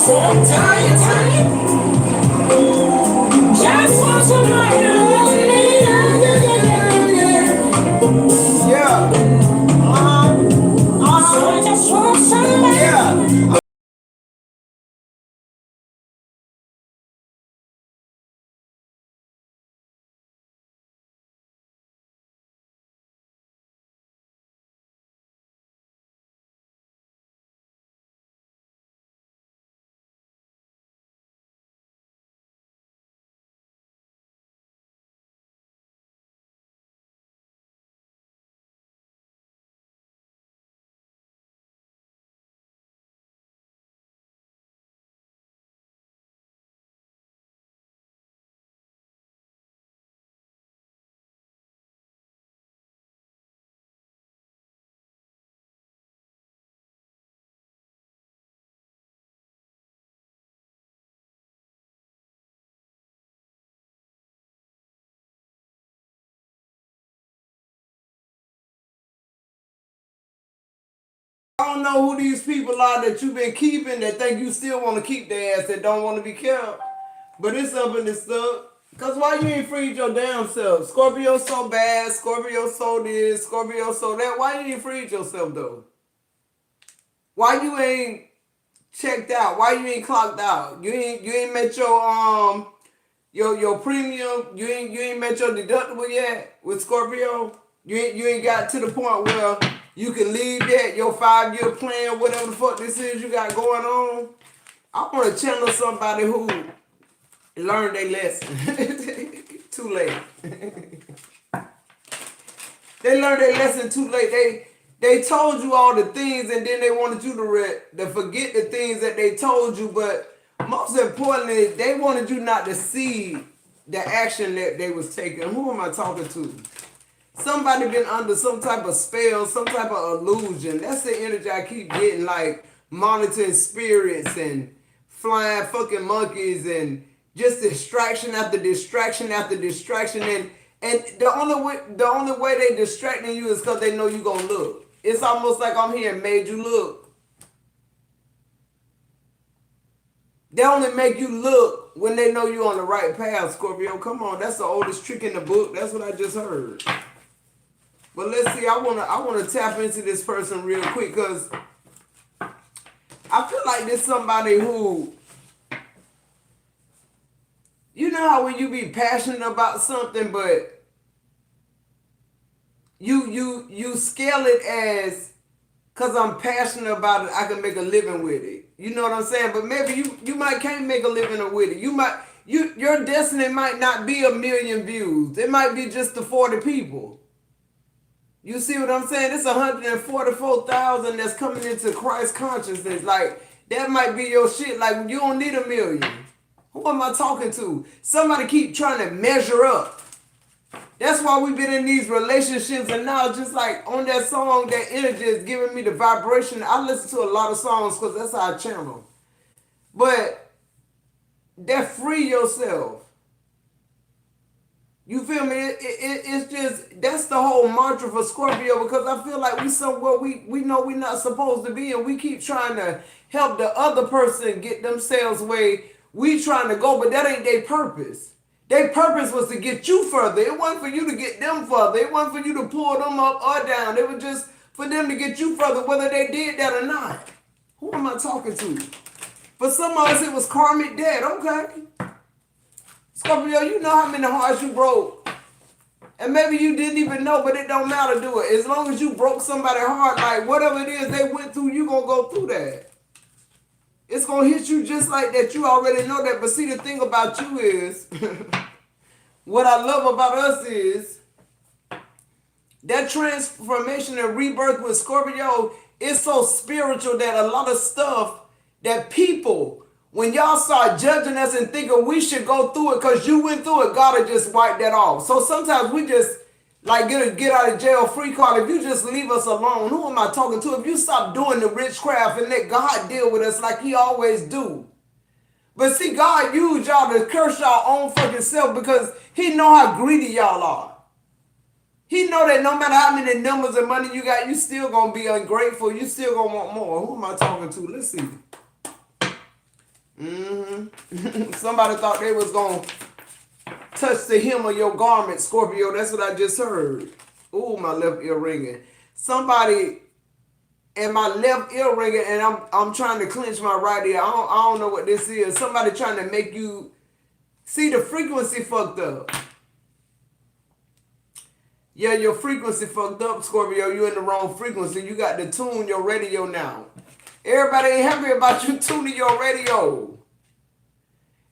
So tired. Just want somebody to love me. Yeah. So I just want somebody. Yeah. I don't know who these people are that you've been keeping that think you still want to keep their ass that don't want to be kept. But it's up in this stuff. Cause why you ain't freed your damn self? Scorpio so bad, Scorpio so this, Scorpio so that. Why you ain't freed yourself though? Why you ain't checked out? Why you ain't clocked out? You ain't met your premium. You ain't met your deductible yet with Scorpio. You ain't got to the point where you can leave that your 5-year plan, whatever the fuck this is you got going on. I want to channel somebody who learned their lesson. Too late. They learned their lesson too late. They told you all the things and then they wanted you to forget the things that they told you, but most importantly, they wanted you not to see the action that they was taking. Who am I talking to? Somebody been under some type of spell, some type of illusion. That's the energy I keep getting, like monitoring spirits and flying fucking monkeys and just distraction after distraction after distraction. And the only way they distracting you is because they know you gonna look. It's almost like I'm here and made you look. They only make you look when they know you're on the right path, Scorpio. Come on, that's the oldest trick in the book. That's what I just heard. But let's see, I wanna tap into this person real quick because I feel like there's somebody who, you know how when you be passionate about something, but you scale it as, cause I'm passionate about it, I can make a living with it. You know what I'm saying? But maybe you might can't make a living with it. Your destiny might not be 1 million views. It might be just the 40 people. You see what I'm saying? It's 144,000 that's coming into Christ consciousness. Like, that might be your shit. Like, you don't need 1 million. Who am I talking to? Somebody keep trying to measure up. That's why we've been in these relationships, and now just like on that song, that energy is giving me the vibration. I listen to a lot of songs because that's how I channel. But that free yourself. You feel me? It's just, that's the whole mantra for Scorpio, because I feel like we somewhere we know we're not supposed to be, and we keep trying to help the other person get themselves where we trying to go, but that ain't their purpose. Their purpose was to get you further. It wasn't for you to get them further. It wasn't for you to pull them up or down. It was just for them to get you further, whether they did that or not. Who am I talking to? For some of us, it was karmic debt. Okay. Scorpio, you know how many hearts you broke. And maybe you didn't even know, but it don't matter, do it. As long as you broke somebody's heart, like whatever it is they went through, you going to go through that. It's going to hit you just like that. You already know that. But see, the thing about you is, what I love about us is, that transformation and rebirth with Scorpio is so spiritual that a lot of stuff that people, when y'all start judging us and thinking we should go through it because you went through it, God will just wipe that off. So sometimes we just like get a get out of jail free card. If you just leave us alone, who am I talking to? If you stop doing the witchcraft and let God deal with us like he always do. But see, God used y'all to curse y'all own fucking self because he know how greedy y'all are. He know that no matter how many numbers of money you got, you still gonna be ungrateful. You still gonna want more. Who am I talking to? Let's see. Somebody thought they was gonna touch the hem of your garment, Scorpio. That's what I just heard. Ooh, my left ear ringing. Somebody in my left ear ringing, and I'm trying to clench my right ear. I don't know what this is. Somebody trying to make you see the frequency fucked up. Yeah, your frequency fucked up, Scorpio. You in the wrong frequency. You got to tune your radio now. Everybody ain't happy about you tuning your radio.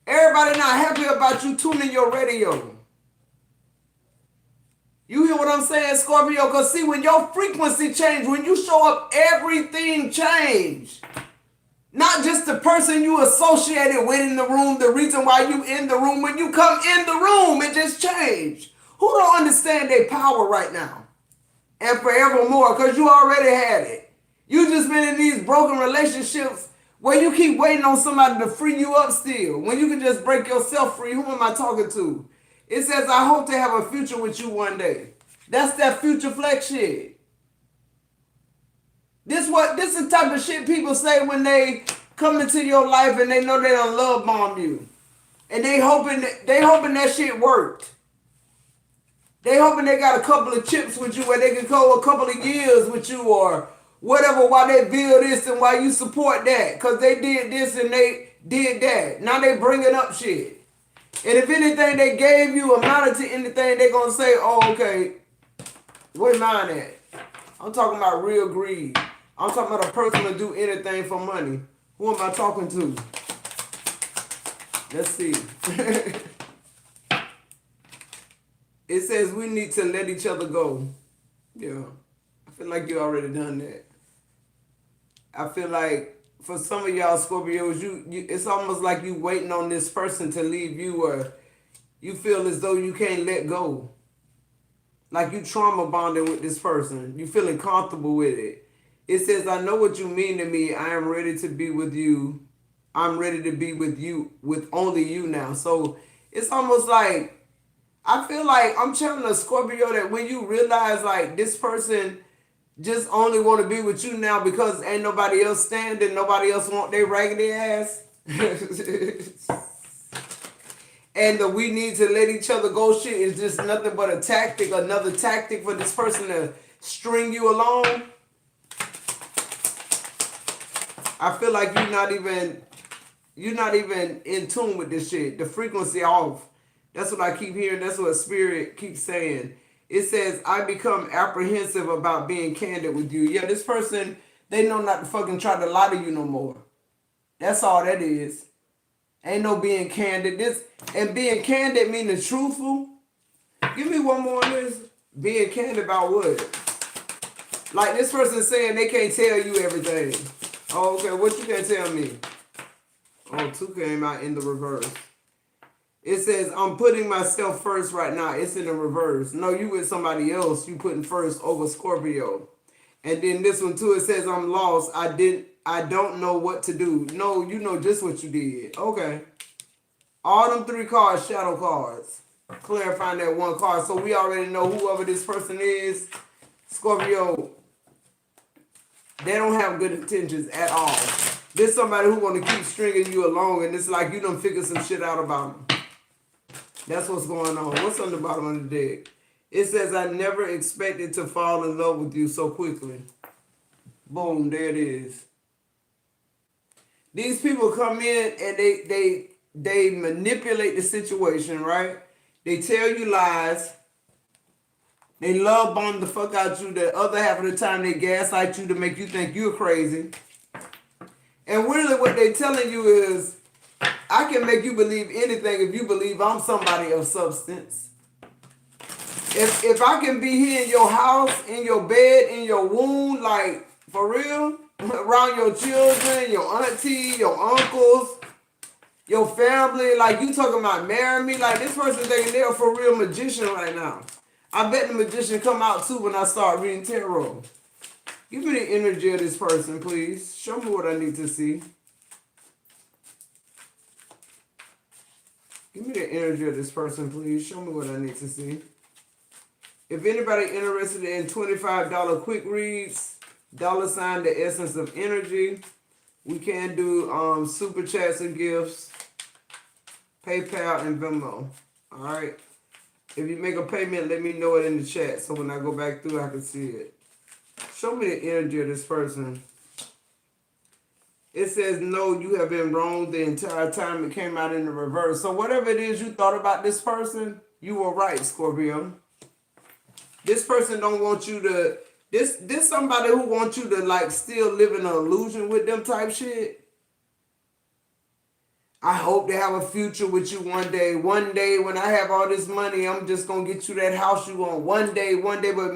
Everybody not happy about you tuning your radio. You hear what I'm saying, Scorpio? Because see, when your frequency change, when you show up, everything change. Not just the person you associated with in the room, the reason why you in the room. When you come in the room, it just changed. Who don't understand their power right now? And forevermore, because you already had it. You just been in these broken relationships where you keep waiting on somebody to free you up still. When you can just break yourself free. Who am I talking to? It says, I hope to have a future with you one day. That's that future flex shit. This is the type of shit people say when they come into your life and they know they don't love bomb you. And they hoping that shit worked. They hoping they got a couple of chips with you where they can go a couple of years with you or whatever while they build this and while you support that. Because they did this and they did that. Now they bringing up shit. And if anything they gave you amounted to anything, they going to say, oh, okay, where mine at? I'm talking about real greed. I'm talking about a person to do anything for money. Who am I talking to? Let's see. It says we need to let each other go. Yeah. I feel like you already done that. I feel like for some of y'all Scorpios, you it's almost like you waiting on this person to leave you, or you feel as though you can't let go. Like you trauma bonding with this person. You feeling comfortable with it. It says, I know what you mean to me. I am ready to be with you. I'm ready to be with you, with only you now. So it's almost like, I feel like I'm telling a Scorpio that when you realize like this person just only want to be with you now because ain't nobody else standing, nobody else want their raggedy ass. And the we need to let each other go shit is just nothing but a tactic, another tactic for this person to string you along. I feel like you're not even in tune with this shit. The frequency off. That's what I keep hearing. That's what Spirit keeps saying. It says, I become apprehensive about being candid with you. Yeah, this person, they know not to fucking try to lie to you no more. That's all that is. Ain't no being candid. And being candid meaning truthful. Give me one more on this. Being candid about what? Like this person saying they can't tell you everything. Oh, okay, what you can't tell me? Oh, 2 came out in the reverse. It says, I'm putting myself first right now. It's in the reverse. No, you with somebody else. You putting first over Scorpio. And then this one too, it says, I'm lost. I don't know what to do. No, you know just what you did. Okay. All them 3 cards, shadow cards. Clarifying that 1 card. So we already know whoever this person is. Scorpio, they don't have good intentions at all. There's somebody who want to keep stringing you along, and it's like you done figure some shit out about them. That's what's going on. What's on the bottom of the deck? It says, I never expected to fall in love with you so quickly. Boom, there it is. These people come in and they manipulate the situation, right? They tell you lies. They love bomb the fuck out you. The other half of the time they gaslight you to make you think you're crazy. And really what they telling you is, I can make you believe anything if you believe I'm somebody of substance. If I can be here in your house, in your bed, in your womb, like for real, around your children, your auntie, your uncles, your family, like you talking about marrying me, like this person thinking they're for real magician right now. I bet the magician come out too when I start reading tarot. Give me the energy of this person, please. Show me what I need to see. Give me the energy of this person, please. Show me what I need to see. If anybody interested in $25 quick reads, $ the essence of energy. We can do super chats and gifts, PayPal and Venmo. All right. If you make a payment, let me know it in the chat so when I go back through, I can see it. Show me the energy of this person. It says, no, you have been wrong the entire time. It came out in the reverse. So whatever it is you thought about this person, you were right, Scorpio. This person don't want you to, this somebody who wants you to like still live in an illusion with them type shit. I hope they have a future with you one day. One day when I have all this money, I'm just going to get you that house you want. One day. But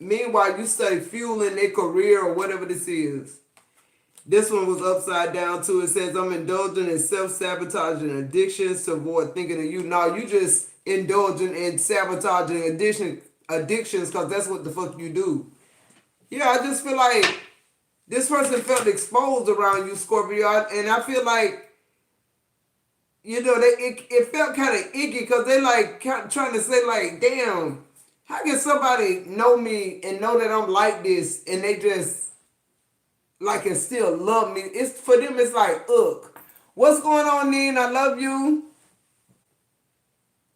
meanwhile, you study fueling their career or whatever this is. This one was upside down too. It says, I'm indulging in self-sabotaging addictions to avoid thinking of you. No, you just indulging in sabotaging addictions because that's what the fuck you do. Yeah, I just feel like this person felt exposed around you, Scorpio. And I feel like, you know, it felt kind of icky because they like trying to say like, damn, how can somebody know me and know that I'm like this and they just like and still love me? It's for them. It's like, ugh, what's going on, Neen? I love you.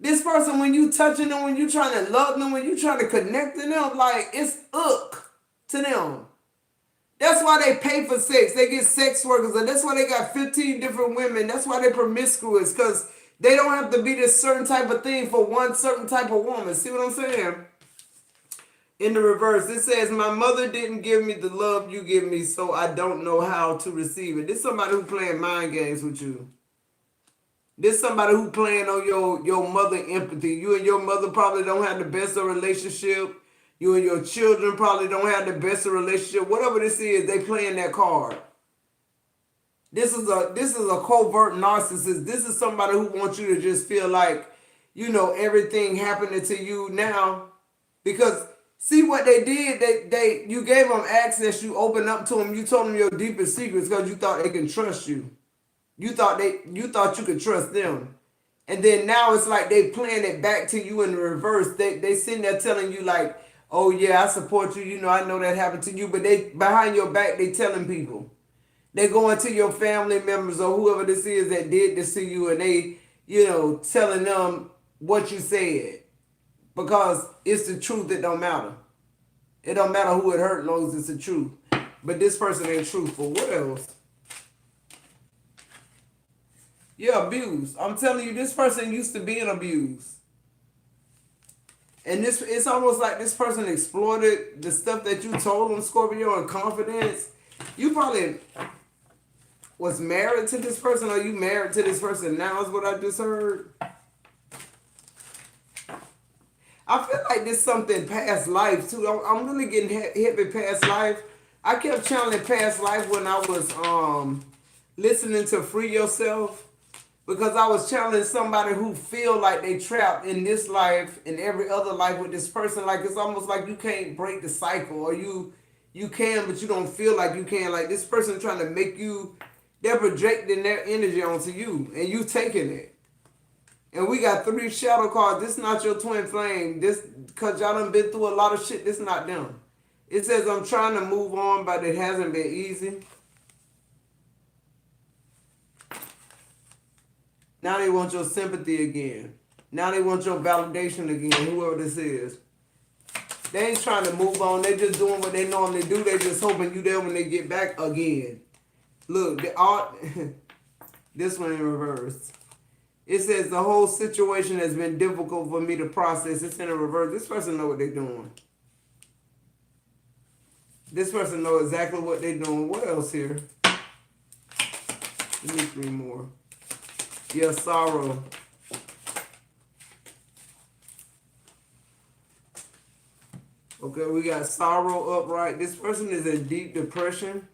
This person, when you touching them, when you trying to love them, when you trying to connect to them, like it's ugh to them. That's why they pay for sex. They get sex workers, and that's why they got 15 different women. That's why they promiscuous, because they don't have to be this certain type of thing for one certain type of woman. See what I'm saying? In the reverse, it says, my mother didn't give me the love you give me, so I don't know how to receive it. This is somebody who playing mind games with you. This is somebody who playing on your mother empathy. You and your mother probably don't have the best of relationship. You and your children probably don't have the best of relationship. Whatever this is, they playing that card. This is a covert narcissist. This is somebody who wants you to just feel like, you know, everything happening to you now. Because see what they did, you gave them access, you opened up to them, you told them your deepest secrets because you thought they can trust you. You thought you could trust them. And then now it's like they playing it back to you in the reverse. They sitting there telling you like, oh yeah, I support you. You know, I know that happened to you. But they behind your back, they telling people. They going to your family members or whoever this is that did this to you, and they, you know, telling them what you said. Because it's the truth that don't matter. It don't matter who it hurt as long as it's the truth. But this person ain't truthful. What else? Yeah, abused. I'm telling you, this person used to being abused. And it's almost like this person exploited the stuff that you told them, Scorpio, in confidence. You probably was married to this person, or you married to this person now is what I just heard. I feel like this something past life too. I'm really getting hit with past life. I kept channeling past life when I was listening to Free Yourself. Because I was channeling somebody who feel like they trapped in this life and every other life with this person. Like it's almost like you can't break the cycle, or you can, but you don't feel like you can. Like this person trying to make you, they're projecting their energy onto you and you taking it. And we got 3 shadow cards. This not your twin flame. This, because y'all done been through a lot of shit. This not them. It says, I'm trying to move on, but it hasn't been easy. Now they want your sympathy again. Now they want your validation again, whoever this is. They ain't trying to move on. They just doing what they normally do. They just hoping you there when they get back again. Look, this one in reverse. It says the whole situation has been difficult for me to process. It's in a reverse. This person know what they're doing. This person know exactly what they're doing. What else here? Give me 3 more. Yeah, sorrow. Okay, we got sorrow upright. This person is in deep depression.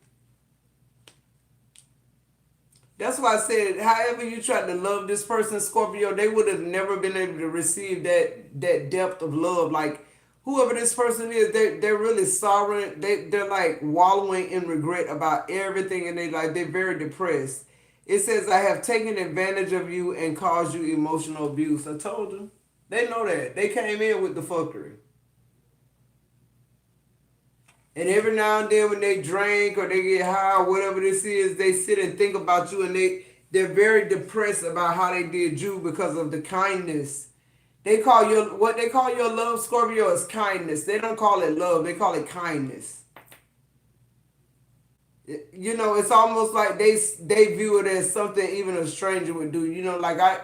That's why I said, however you tried to love this person, Scorpio, they would have never been able to receive that depth of love. Like, whoever this person is, they're really sorrowing. They're like wallowing in regret about everything, and they're very depressed. It says, I have taken advantage of you and caused you emotional abuse. I told them. They know that. They came in with the fuckery. And every now and then when they drink or they get high or whatever this is, they sit and think about you and they're very depressed about how they did you because of the kindness. They call your what they call your love, Scorpio, is kindness. They don't call it love, they call it kindness. You know, it's almost like they view it as something even a stranger would do. You know, like I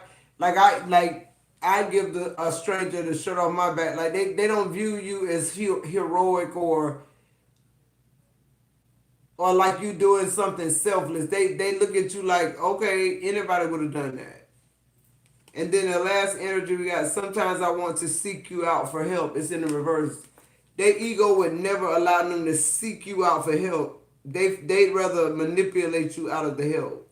give a stranger the shirt off my back. Like they don't view you as heroic or like you doing something selfless. They look at you like, okay, anybody would have done that. And then the last energy we got, sometimes I want to seek you out for help. It's in the reverse. Their ego would never allow them to seek you out for help. They'd rather manipulate you out of the help.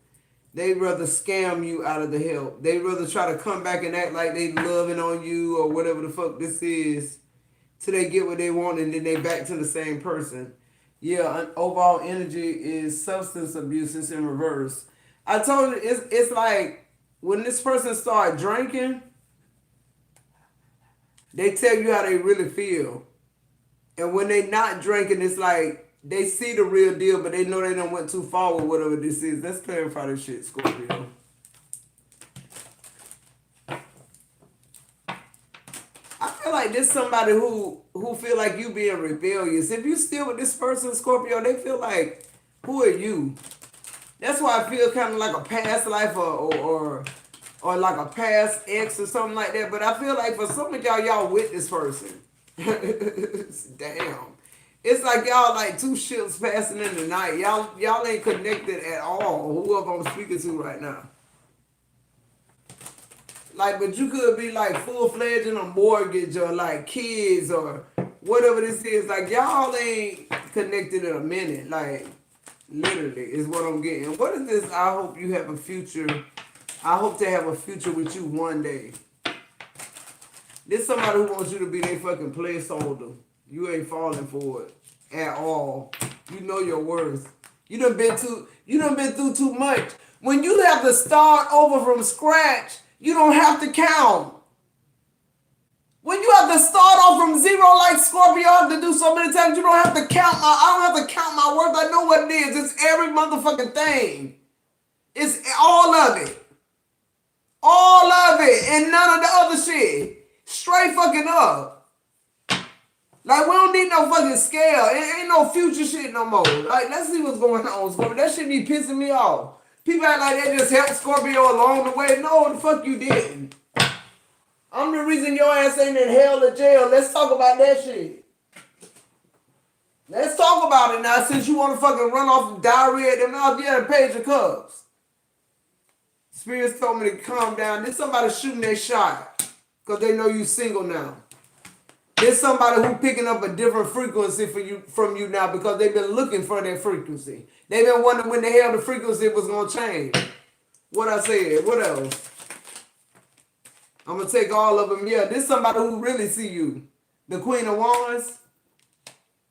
They'd rather scam you out of the help. They'd rather try to come back and act like they loving on you or whatever the fuck this is till they get what they want and then they back to the same person. Yeah, overall energy is substance abuse. It's in reverse. I told you, it's like when this person start drinking, they tell you how they really feel. And when they not drinking, it's like they see the real deal, but they know they done went too far with whatever this is. Let's clarify this shit, Scorpio. I feel like this somebody who feel like you being rebellious. If you still with this person, Scorpio, they feel like, who are you? That's why I feel kind of like a past life or like a past ex or something like that. But I feel like for some of y'all with this person. Damn. It's like y'all like two ships passing in the night. Y'all ain't connected at all. Whoever I'm speaking to right now. Like, but you could be like full fledged in a mortgage or like kids or whatever this is. Like y'all ain't connected in a minute. Like literally is what I'm getting. What is this? I hope you have a future. I hope to have a future with you one day. This somebody who wants you to be their fucking placeholder. You ain't falling for it at all. You know your worth. You done been through too much. When you have to start over from scratch, you don't have to count. When you have to start off from zero like Scorpio have to do so many times, you don't have to count I don't have to count my worth. I know what it is. It's every motherfucking thing. It's all of it. All of it. And none of the other shit. Straight fucking up. Like, we don't need no fucking scale. It ain't no future shit no more. Like, let's see what's going on, Scorpio. That shit be pissing me off. People act like they just helped Scorpio along the way. No, the fuck you didn't. I'm the reason your ass ain't in hell or jail. Let's talk about that shit. Let's talk about it now since you want to fucking run off the diarrhea at them. I'll get a page of cups. Spirits told me to calm down. There's somebody shooting their shot because they know you single now. There's somebody who picking up a different frequency from you now because they've been looking for that frequency. They've been wondering when the hell the frequency was going to change. What I said. What else? I'm going to take all of them. Yeah, this somebody who really see you. The Queen of Wands.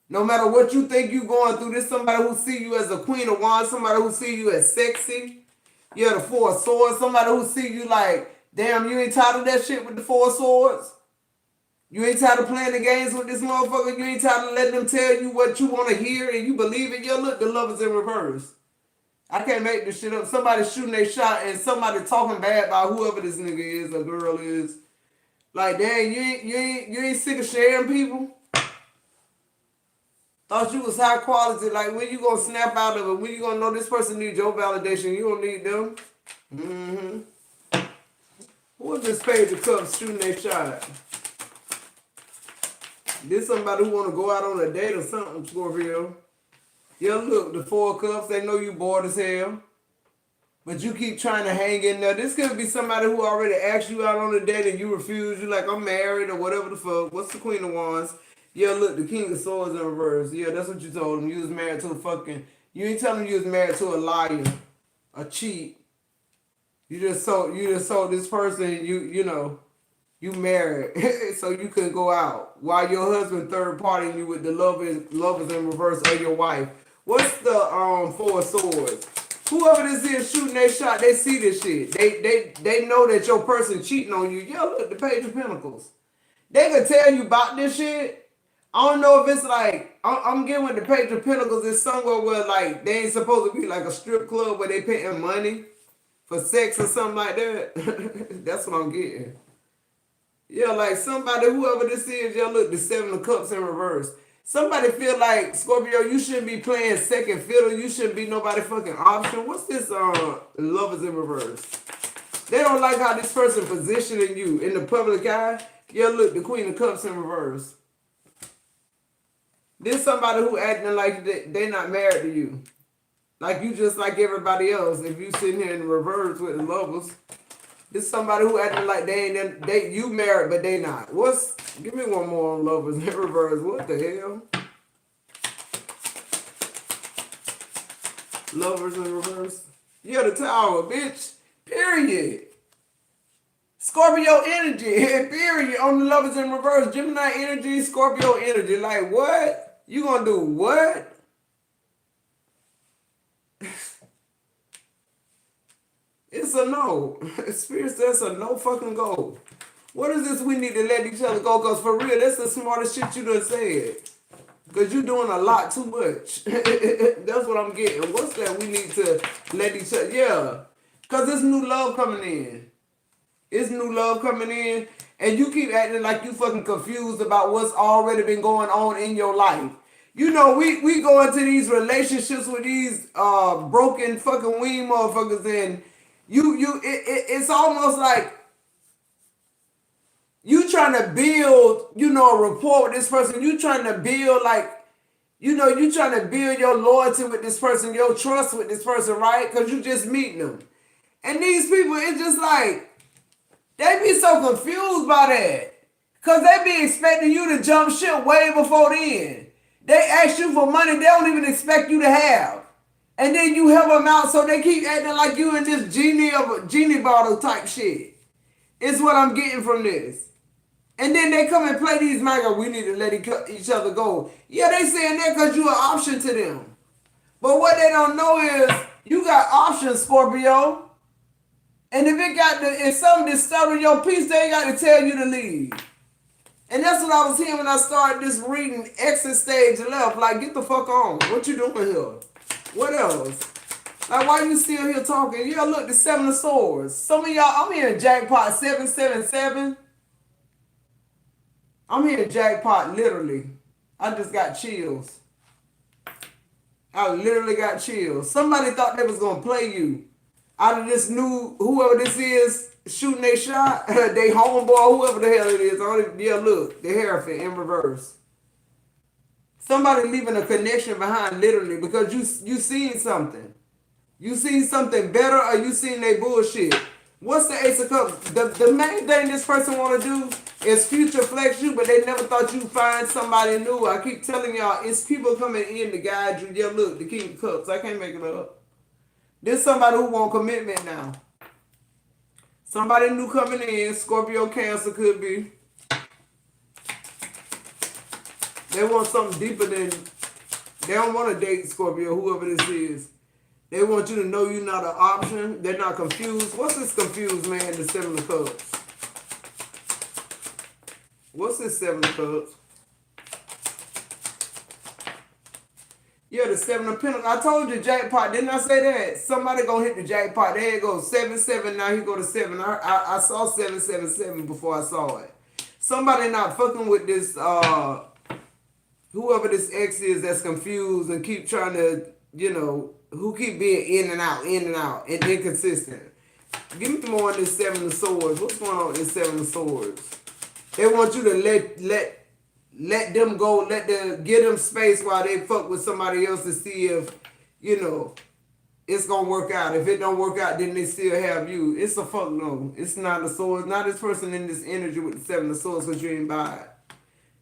No matter what you think you going through, this somebody who see you as a Queen of Wands. Somebody who see you as sexy. Yeah, the Four of Swords. Somebody who see you like, damn, you ain't tired of that shit with the Four of Swords? You ain't tired of playing the games with this motherfucker? You ain't tired of letting them tell you what you want to hear and you believe it? Yo, look, the love is in reverse. I can't make this shit up. Somebody shooting their shot and somebody talking bad about whoever this nigga is or girl is. Like, dang, you ain't sick of sharing people? Thought you was high quality. Like, when you gonna snap out of it? When you gonna know this person needs your validation? You don't need them. Mm-hmm. Who is this page of cups shooting their shot? This somebody who want to go out on a date or something, Scorpio. Yeah, look, the Four of Cups, they know you bored as hell. But you keep trying to hang in there. This could be somebody who already asked you out on a date and you refuse. You like, I'm married or whatever the fuck. What's the Queen of Wands? Yeah, look, the King of Swords in reverse. Yeah, that's what you told him. You was married to a fucking... You ain't telling him you was married to a liar. A cheat. You just told this person, you know... You married, so you couldn't go out. While your husband third partying you with the lovers in reverse of your wife. What's the Four of Swords? Whoever this is shooting their shot, they see this shit. They know that your person cheating on you. Yo, look, the Page of Pentacles. They can tell you about this shit, I don't know if it's like I'm getting with the Page of Pentacles. It's somewhere where like they ain't supposed to be like a strip club where they paying money for sex or something like that. That's what I'm getting. Yeah, like somebody, whoever this is, y'all look, the Seven of Cups in reverse. Somebody feel like, Scorpio, you shouldn't be playing second fiddle. You shouldn't be nobody fucking option. What's this Lovers in reverse? They don't like how this person positioning you in the public eye. Yeah, look, the Queen of Cups in reverse. This somebody who acting like they not married to you. Like you just like everybody else. If you sitting here in reverse with the lovers. This somebody who acting like they you married but they not. Give me one more on lovers in reverse. What the hell? Lovers in reverse. Yeah, the Tower, bitch. Period. Scorpio energy. Period. On the lovers in reverse. Gemini energy, Scorpio energy. Like what? You gonna do what? It's a no. Spirit says a no fucking go. What is this we need to let each other go? Because for real, that's the smartest shit you done said. Because you doing a lot too much. That's what I'm getting. What's that we need to let each other... Yeah. Because there's new love coming in. It's new love coming in. And you keep acting like you fucking confused about what's already been going on in your life. You know, we go into these relationships with these broken fucking wing motherfuckers and it's almost like you trying to build, a rapport with this person. You trying to build you trying to build your loyalty with this person, your trust with this person, right? Because you just meeting them. And these people, it's just like, they be so confused by that. Because they be expecting you to jump ship way before then. They ask you for money they don't even expect you to have. And then you help them out, so they keep acting like you in this genie bottle type shit. It's what I'm getting from this. And then they come and play these manga, we need to let each other go. Yeah, they saying that because you're an option to them. But what they don't know is, you got options, Scorpio. And if something disturbing your peace, they got to tell you to leave. And that's what I was hearing when I started this reading, exit stage left. Like, get the fuck on. What you doing here? What else? Like, why you still here talking? Yeah, look, the Seven of Swords. Some of y'all, I'm hearing jackpot 777. I'm hearing jackpot literally. I just got chills. I literally got chills. Somebody thought they was going to play you. Out of this new, whoever this is, shooting they shot, they homeboy, whoever the hell it is. Yeah, look, the Hierophant in reverse. Somebody leaving a connection behind literally because you seen something. You seen something better or you seen they bullshit. What's the Ace of Cups? The main thing this person want to do is future flex you, but they never thought you'd find somebody new. I keep telling y'all, it's people coming in to guide you. Yeah, look, the King of Cups. I can't make it up. There's somebody who want commitment now. Somebody new coming in. Scorpio, Cancer could be. They want something deeper than... They don't want to date Scorpio, whoever this is. They want you to know you're not an option. They're not confused. What's this confused man, the Seven of Cups? What's this Seven of Cups? Yeah, the Seven of Pentacles. I told you jackpot. Didn't I say that? Somebody gonna hit the jackpot. There it goes. 7-7. Now he go to 7. I saw 777 before I saw it. Somebody not fucking with this, whoever this ex is that's confused and keep trying to, who keep being in and out, and inconsistent. Give me more on this Seven of Swords. What's going on in this Seven of Swords? They want you to let them go, give them space while they fuck with somebody else to see if, it's gonna work out. If it don't work out, then they still have you. It's a fuck no. It's not a sword. Not this person in this energy with the Seven of Swords because you ain't buy it.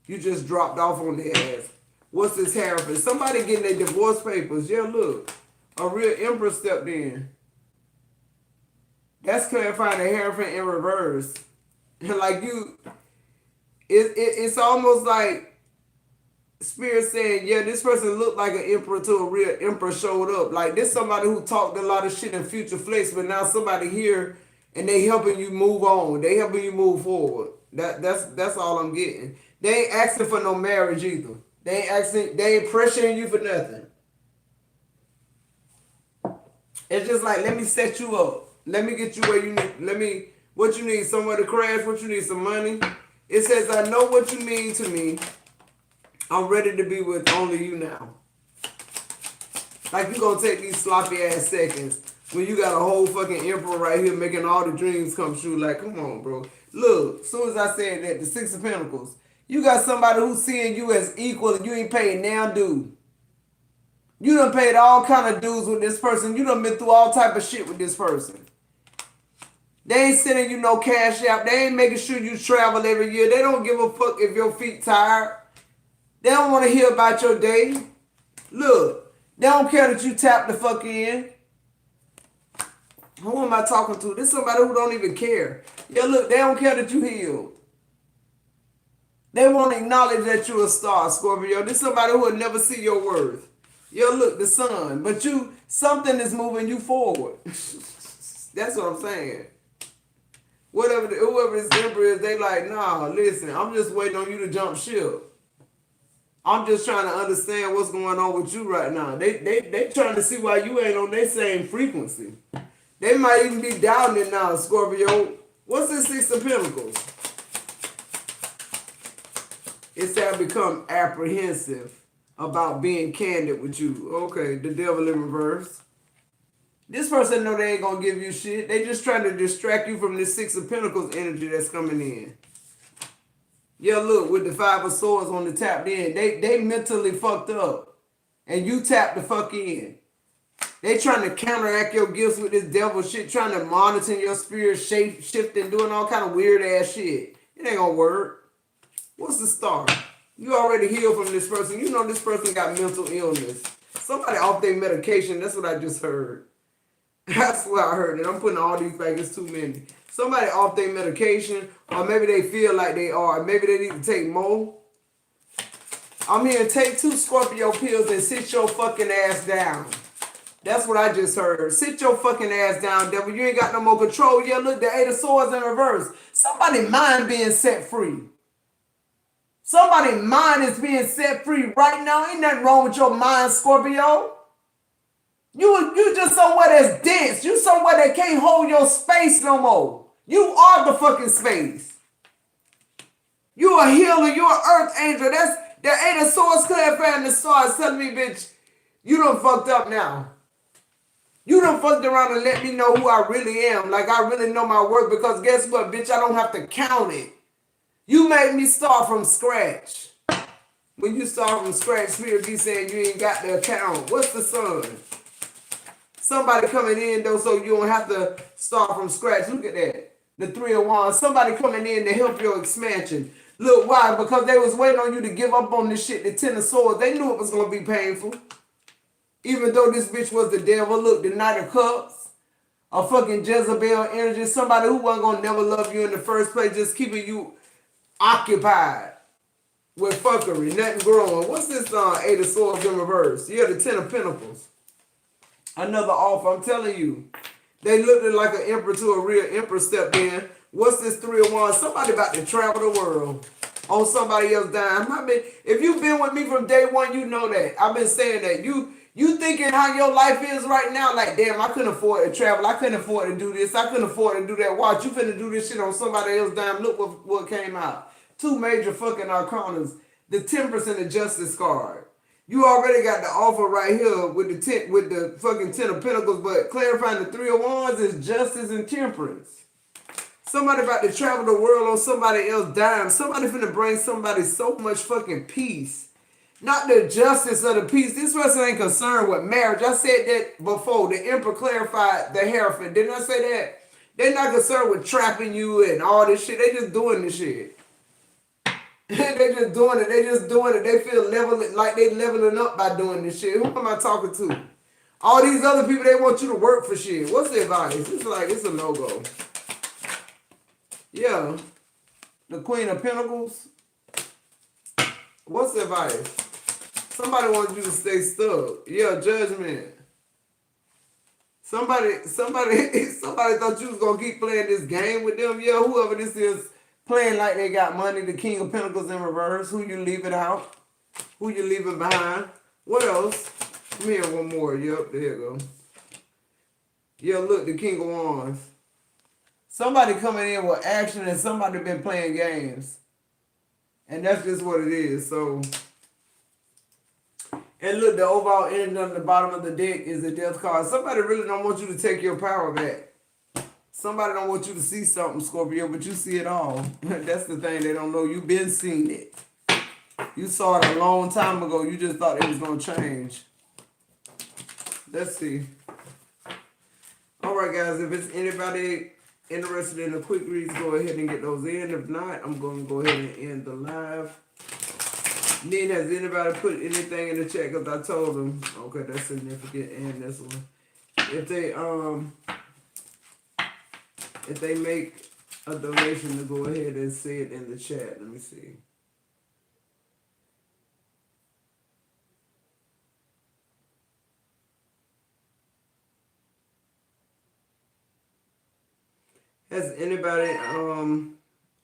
You just dropped off on their ass. What's this Hierophant? Somebody getting their divorce papers. Yeah, look. A real Emperor stepped in. That's clarifying the Hierophant in reverse. Like it's almost like Spirit saying, yeah, this person looked like an emperor till a real emperor showed up. Like this somebody who talked a lot of shit in future flex, but now somebody here and they helping you move on. They helping you move forward. That's all I'm getting. They ain't asking for no marriage either. They ain't pressuring you for nothing. It's just like, let me set you up. Let me get you where you need. What you need, somewhere to crash, what you need, some money. It says, I know what you mean to me. I'm ready to be with only you now. Like, you gonna take these sloppy ass seconds when you got a whole fucking emperor right here making all the dreams come true. Like, come on, bro. Look, as soon as I said that, the Six of Pentacles, you got somebody who's seeing you as equal and you ain't paying now due. You done paid all kind of dues with this person. You done been through all type of shit with this person. They ain't sending you no cash out. They ain't making sure you travel every year. They don't give a fuck if your feet tired. They don't want to hear about your day. Look, they don't care that you tap the fuck in. Who am I talking to? This somebody who don't even care. Yeah, look, they don't care that you healed. They won't acknowledge that you're a star, Scorpio. This somebody who will never see your worth. Yo, look, the sun. But something is moving you forward. That's what I'm saying. Whoever this emperor is, they like, nah, listen, I'm just waiting on you to jump ship. I'm just trying to understand what's going on with you right now. They trying to see why you ain't on their same frequency. They might even be doubting it now, Scorpio. What's this Six of Pentacles? It's that become apprehensive about being candid with you. Okay, the devil in reverse. This person know they ain't gonna give you shit. They just trying to distract you from this Six of Pentacles energy that's coming in. Yeah, look, with the Five of Swords on the tapped in, they mentally fucked up. And you tap the fuck in. They trying to counteract your gifts with this devil shit, trying to monitor your spirit, shifting, doing all kind of weird ass shit. It ain't gonna work. What's the star? You already healed from this person. You know this person got mental illness. Somebody off their medication. That's what I just heard. That's what I heard. And I'm putting all these back. It's too many. Somebody off their medication, or maybe they feel like they are. Maybe they need to take more. I'm here to take 2 Scorpio pills and sit your fucking ass down. That's what I just heard. Sit your fucking ass down, devil. You ain't got no more control. Yeah, look, the Eight of Swords in reverse. Somebody mind being set free. Somebody's mind is being set free right now. Ain't nothing wrong with your mind, Scorpio. You just somewhere that's dense. You somewhere that can't hold your space no more. You are the fucking space. You a healer. You an earth angel. That's the Eight of Swords clarifying the stars telling me, bitch, you done fucked up now. You done fucked around and let me know who I really am. Like I really know my worth, because guess what, bitch? I don't have to count it. You made me start from scratch. When you start from scratch, Spirit be saying you ain't got the account. What's the sun? Somebody coming in though, so you don't have to start from scratch. Look at that. The Three of Wands. Somebody coming in to help your expansion. Look, why? Because they was waiting on you to give up on this shit. The Ten of Swords. They knew it was going to be painful. Even though this bitch was the devil. Look, the Knight of Cups. A fucking Jezebel energy. Somebody who wasn't going to never love you in the first place. Just keeping you occupied with fuckery, nothing growing. What's this Eight of Swords in reverse? Yeah, the Ten of Pentacles. Another offer. I'm telling you. They looked like an emperor to a real emperor stepped in. What's this Three of Wands? Somebody about to travel the world on somebody else's dime. If you've been with me from day one, you know that. I've been saying that. You thinking how your life is right now, like, damn, I couldn't afford to travel. I couldn't afford to do this. I couldn't afford to do that. Watch, you finna do this shit on somebody else's dime. Look what came out. 2 major fucking arcanas. The Temperance and the Justice card. You already got the offer right here with the fucking Ten of Pentacles, but clarifying the Three of Wands is justice and temperance. Somebody about to travel the world on somebody else's dime. Somebody finna bring somebody so much fucking peace. Not the justice of the peace. This person ain't concerned with marriage. I said that before. The Emperor clarified the Hierophant. Didn't I say that? They're not concerned with trapping you and all this shit. They just doing this shit. They just doing it. They just doing it. They feel like they leveling up by doing this shit. Who am I talking to? All these other people, they want you to work for shit. What's the advice? It's like, it's a no-go. Yeah. The Queen of Pentacles. What's the advice? Somebody wants you to stay stuck. Yeah, judgment. Somebody thought you was gonna keep playing this game with them. Yeah, whoever this is Playing like they got money. The King of Pentacles in reverse. Who you leaving out? Who you leaving behind? What else? Come here, one more. Yep, there you go. Yeah, look, the King of Wands. Somebody coming in with action and somebody been playing games. And that's just what it is. So, and look, the overall end on the bottom of the deck is a death card. Somebody really don't want you to take your power back. Somebody don't want you to see something, Scorpio, but you see it all. That's the thing they don't know. You've been seeing it. You saw it a long time ago. You just thought it was going to change. Let's see. All right, guys. If it's anybody interested in the quick reads, go ahead and get those in. If not, I'm going to go ahead and end the live. Then has anybody put anything in the chat? Because I told them. Okay, that's significant. And this one. If they make a donation, to go ahead and say it in the chat. Let me see. Has anybody,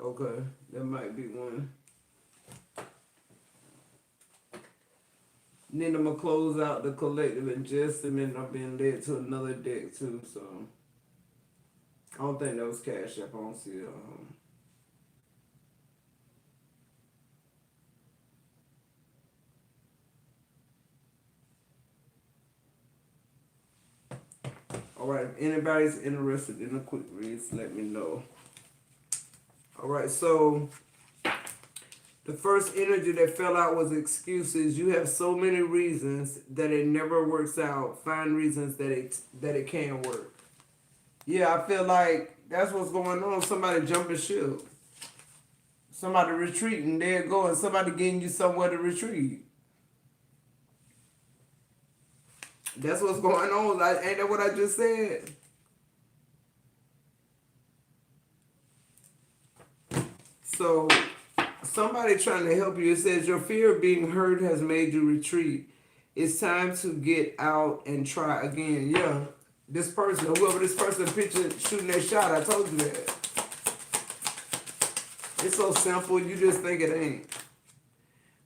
okay, there might be one. Then I'm going to close out the collective adjustment. I've been led to another deck too, so. I don't think that was Cash App. I don't see it. Alright, if anybody's interested in a quick reads, let me know. Alright, so the first energy that fell out was excuses. You have so many reasons that it never works out. Find reasons that it can work. Yeah, I feel like that's what's going on. Somebody jumping ship. Somebody retreating. There you go. And somebody getting you somewhere to retreat. That's what's going on. Ain't that what I just said? So, somebody trying to help you. It says, your fear of being hurt has made you retreat. It's time to get out and try again. Yeah. This person, whoever this person picture shooting that shot, I told you that. It's so simple, you just think it ain't.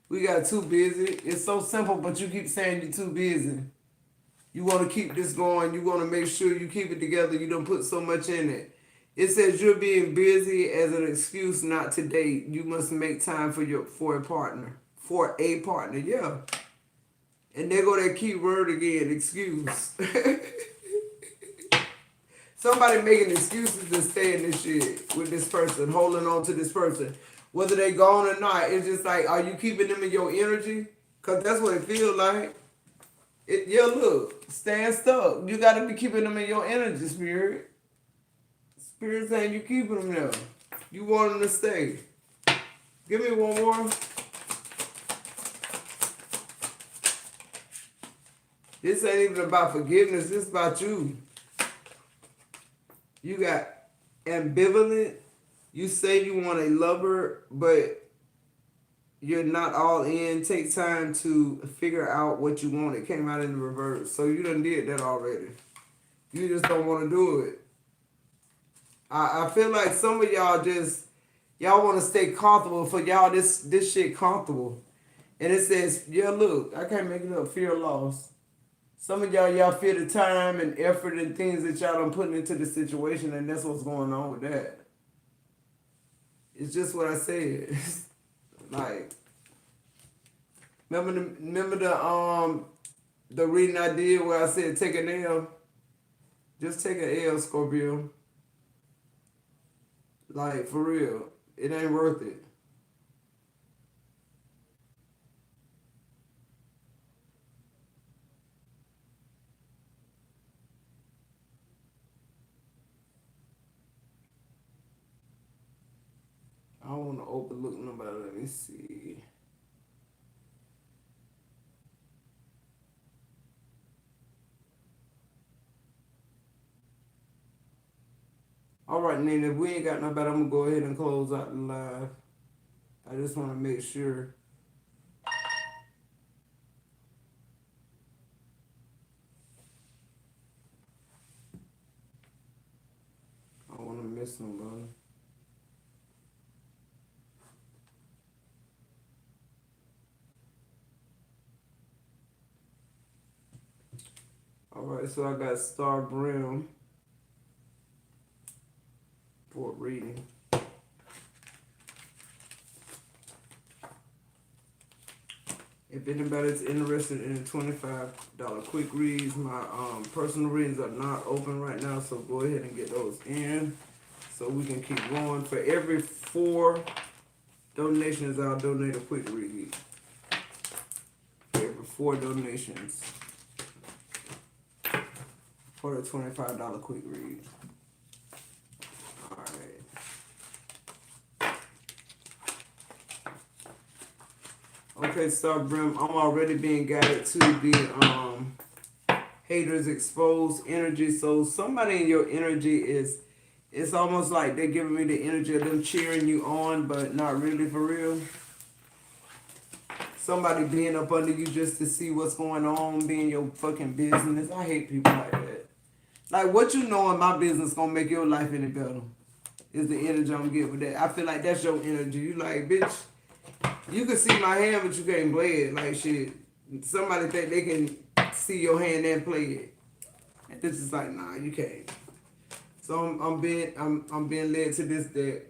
We got too busy. It's so simple, but you keep saying you're too busy. You want to keep this going. You want to make sure you keep it together. You don't put so much in it. It says you're being busy as an excuse not to date. You must make time for a partner. For a partner, yeah. And there go that key word again, excuse. Somebody making excuses to stay in this shit with this person, holding on to this person. Whether they gone or not, it's just like, are you keeping them in your energy? Because that's what it feels like. Yeah, look, staying stuck. You got to be keeping them in your energy, Spirit. Spirit saying you keeping them there. You want them to stay. Give me one more. This ain't even about forgiveness. This is about you. You got ambivalent. You say you want a lover, but you're not all in. Take time to figure out what you want. It came out in the reverse. So you done did that already. You just don't want to do it. I feel like some of y'all want to stay comfortable. For y'all, this shit comfortable. And it says, yeah, look, I can't make it up. Fear of loss. Some of y'all fear the time and effort and things that y'all done putting into the situation, and that's what's going on with that. It's just what I said. Like, remember the reading I did where I said take an L? Just take an L, Scorpio. Like, for real. It ain't worth it. I don't want to overlook nobody. Let me see. All right, Nina, if we ain't got nobody, I'm going to go ahead and close out the live. I just want to make sure. I don't want to miss nobody. Alright, so I got Star Brim for reading. If anybody's interested in the $25 quick reads, my personal readings are not open right now, so go ahead and get those in so we can keep going. For every 4 donations, I'll donate a quick read. For every 4 donations for the $25 quick read. Alright. Okay, Star Brim, I'm already being guided to the haters exposed energy. So somebody in your energy is, it's almost like they're giving me the energy of them cheering you on, but not really for real. Somebody being up under you just to see what's going on, being your fucking business. I hate people like that. Like, what you know in my business gonna make your life any better is the energy I'm getting with that. I feel like that's your energy. You like, bitch, you can see my hand, but you can't play it. Like, shit, somebody think they can see your hand and play it. And this is like, nah, you can't. So I'm being led to this deck.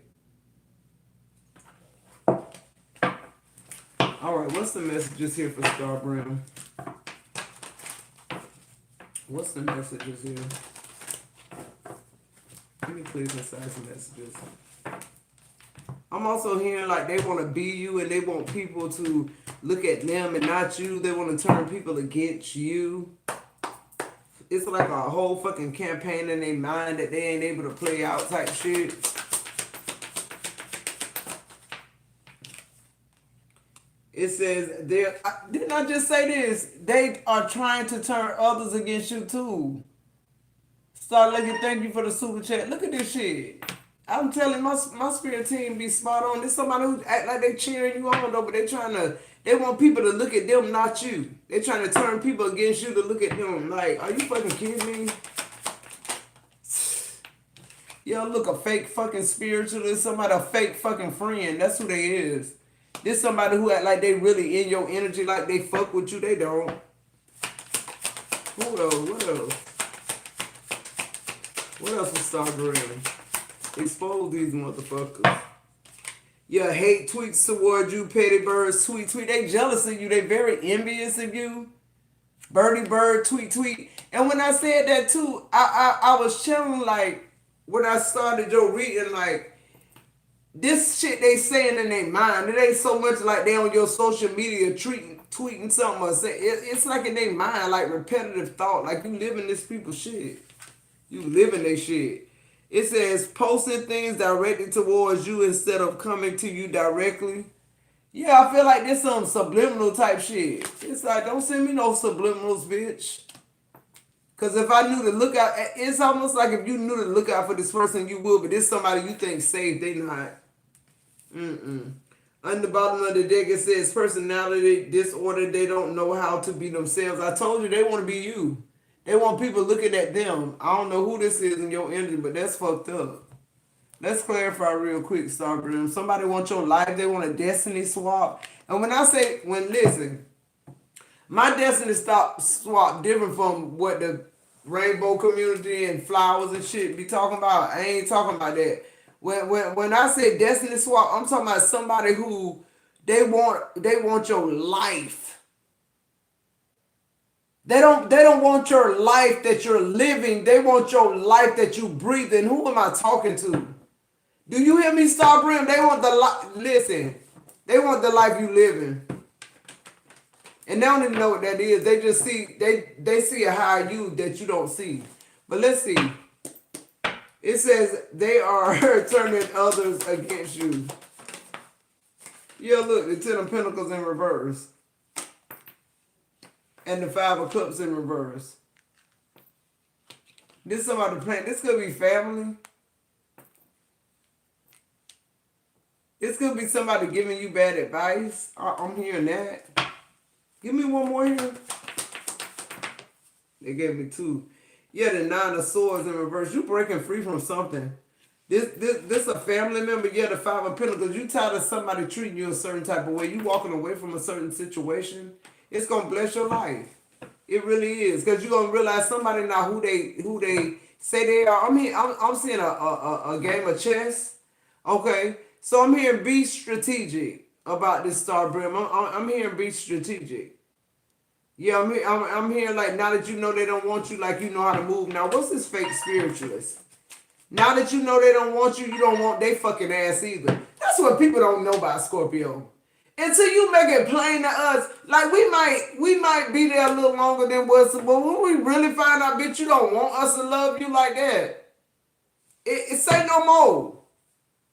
Alright, what's the messages here for Star Brim? What's the messages here? Let me please inside some messages. I'm also hearing like they want to be you and they want people to look at them and not you. They want to turn people against you. It's like a whole fucking campaign in their mind that they ain't able to play out type shit. It says, didn't I just say this? They are trying to turn others against you too. Start looking, thank you for the super chat. Look at this shit. I'm telling my spirit team be spot on. There's somebody who act like they cheering you on though, but they want people to look at them, not you. They trying to turn people against you to look at them. Like, are you fucking kidding me? Yo, look, a fake fucking spiritualist, somebody, a fake fucking friend. That's who they is. This somebody who act like they really in your energy, like they fuck with you. They don't. Who else? What else? What else was Star Green? Expose these motherfuckers. Yeah, hate tweets toward you, petty birds, tweet. They jealous of you. They very envious of you. Birdie bird, tweet. And when I said that too, I was chilling like when I started your reading, like this shit they saying in their mind. It ain't so much like they on your social media tweeting something or say it's like in their mind, like repetitive thought. Like you living this people's shit. You living their shit. It says posting things directed towards you instead of coming to you directly. Yeah, I feel like this some subliminal type shit. It's like, don't send me no subliminals, bitch. Because if I knew to look out, it's almost like if you knew to look out for this person, you would. But this somebody you think safe, they not. On the bottom of the deck, it says personality disorder. They don't know how to be themselves. I told you they want to be you. They want people looking at them. I don't know who this is in your energy, but that's fucked up. Let's clarify real quick, Star Brim. Somebody wants your life. They want a destiny swap. And listen, my destiny swap different from what the rainbow community and flowers and shit be talking about. I ain't talking about that. When I say destiny swap, I'm talking about somebody who they want your life. They don't want your life that you're living. They want your life that you breathe. And who am I talking to? Do you hear me, Star Brim? They want the life. Listen, they want the life you living. And they don't even know what that is. They just see they see a higher you that you don't see. But let's see. It says they are turning others against you. Yeah, look, the 10 of Pentacles in reverse. And the 5 of Cups in reverse. This somebody playing. This could be family. This could be somebody giving you bad advice. I'm hearing that. Give me one more here. They gave me 2. Yeah, the 9 of Swords in reverse. You breaking free from something. This a family member. Yeah, the 5 of Pentacles. You tired of somebody treating you a certain type of way. You walking away from a certain situation. It's going to bless your life. It really is, because you're gonna realize somebody not who they say they are. I'm seeing a game of chess. Okay, so I'm hearing be strategic about this star brim. I'm hearing be strategic. Yeah, I'm hearing like now that you know they don't want you, like you know how to move. Now, what's this fake spiritualist? Now that you know they don't want you, you don't want they fucking ass either. That's what people don't know about Scorpio. Until you make it plain to us, like we might be there a little longer than what's, but when we really find out, bitch, you don't want us to love you like that. It say no more.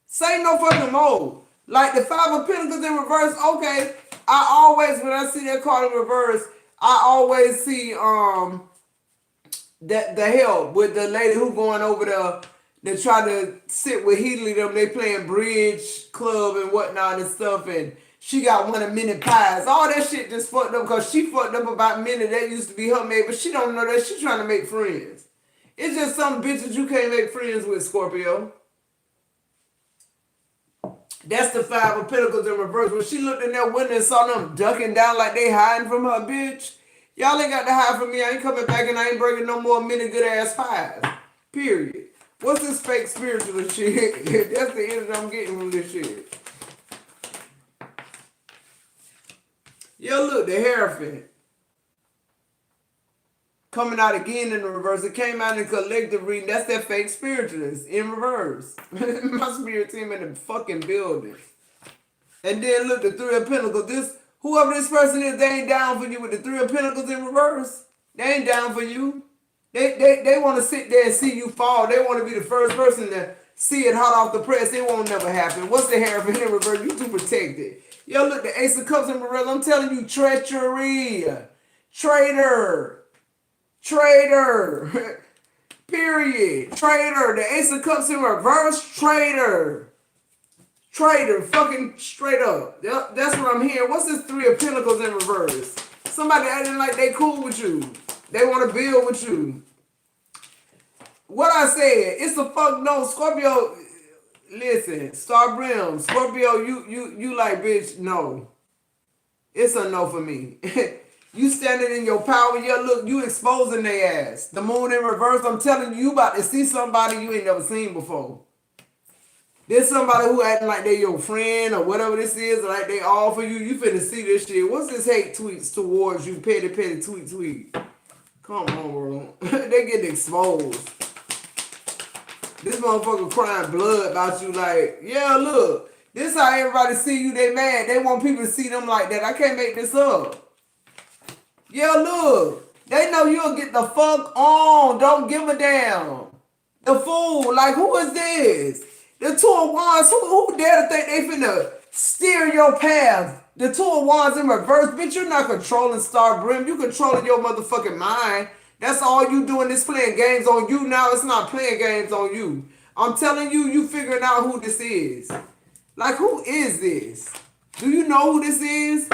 Say no fucking more. Like the Five of Pentacles in reverse. Okay, I always when I see that card in reverse, I always see that the help with the lady who going over there to try to sit with Healy them. They playing bridge club and whatnot and stuff, and she got one of Minnie pies. All that shit just fucked up because she fucked up about Minnie. That used to be her mate, but she don't know that she trying to make friends. It's just some bitches you can't make friends with, Scorpio. That's the Five of Pentacles in reverse. When she looked in that window and saw them ducking down like they hiding from her, bitch. Y'all ain't got to hide from me. I ain't coming back and I ain't bringing no more many good ass pies. Period. What's this fake spiritual shit? That's the energy I'm getting from this shit. Yo, look, the Hierophant. Coming out again in the reverse. It came out in collective reading. That's that fake spiritualist in reverse. My spirit team in the fucking building. And then look, the Three of Pentacles. Whoever this person is, they ain't down for you with the Three of Pentacles in reverse. They ain't down for you. They want to sit there and see you fall. They want to be the first person to see it hot off the press. It won't never happen. What's the Hierophant in reverse? You too protected. Yo, look, the Ace of Cups in reverse. I'm telling you, treachery. Traitor. Period. Traitor. The Ace of Cups in reverse. Traitor. Fucking straight up. Yep, that's what I'm hearing. What's this Three of Pentacles in reverse? Somebody acting like they cool with you. They want to build with you. What I said, it's a fuck no. Scorpio, listen, Star Brim, Scorpio, you like, bitch, no. It's a no for me. You standing in your power, yeah, look, you exposing their ass. The moon in reverse, I'm telling you, you about to see somebody you ain't never seen before. There's somebody who acting like they your friend or whatever this is, or like they all for you. You finna see this shit. What's this hate tweets towards you? Petty tweet. Come on, bro. They get exposed. This motherfucker crying blood about you like, yeah, look. This how everybody see you, they mad. They want people to see them like that. I can't make this up. Yeah, look. They know you'll get the fuck on. Don't give a damn. The fool. Like, who is this? The Two of Wands. Who dare to think they finna steer your path? The Two of Wands in reverse. Bitch, you're not controlling Star Brim. You controlling your motherfucking mind. That's all you doing is playing games on you now. It's not playing games on you. I'm telling you, you figuring out who this is. Like, who is this? Do you know who this is?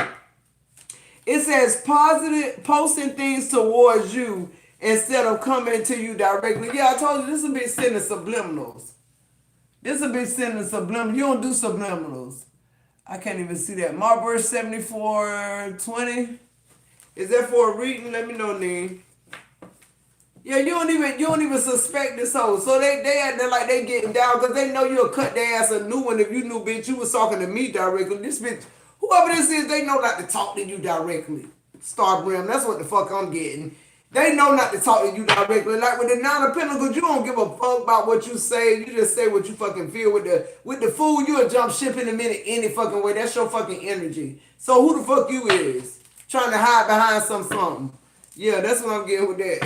It says positive, posting things towards you instead of coming to you directly. Yeah, I told you this will be sending subliminals. This will be sending subliminals. You don't do subliminals. I can't even see that. Marburg 7420. Is that for a reading? Let me know, Neen. Yeah, you don't even suspect this hoe. So they acting like they getting down because they know you'll cut their ass a new one if you knew, bitch, you was talking to me directly. This bitch, whoever this is, they know not to talk to you directly. Star Brim, that's what the fuck I'm getting. They know not to talk to you directly. Like with the Nine of Pentacles, you don't give a fuck about what you say. You just say what you fucking feel. With the fool, you'll jump ship in a minute any fucking way. That's your fucking energy. So who the fuck you is? Trying to hide behind something. Yeah, that's what I'm getting with that.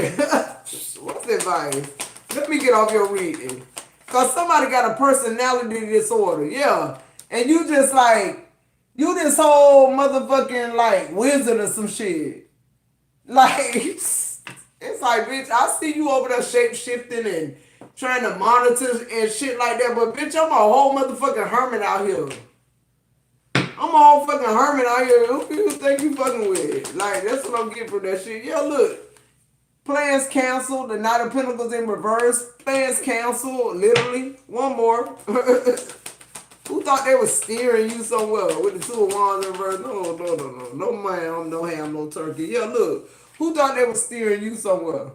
What's the advice? Let me get off your reading. Because somebody got a personality disorder. Yeah. And you just like, you this whole motherfucking like wizard or some shit. Like, it's like, bitch, I see you over there shape-shifting and trying to monitor and shit like that. But, bitch, I'm a whole motherfucking hermit out here. I'm a whole fucking hermit out here. Who you think you fucking with? Like, that's what I'm getting from that shit. Yeah, look. Plans canceled. The Knight of Pentacles in reverse. Plans canceled. Literally. One more. Who thought they were steering you so well with the Two of Wands in reverse? No. No ma'am, no ham, no turkey. Yeah, look. Who thought they was steering you somewhere?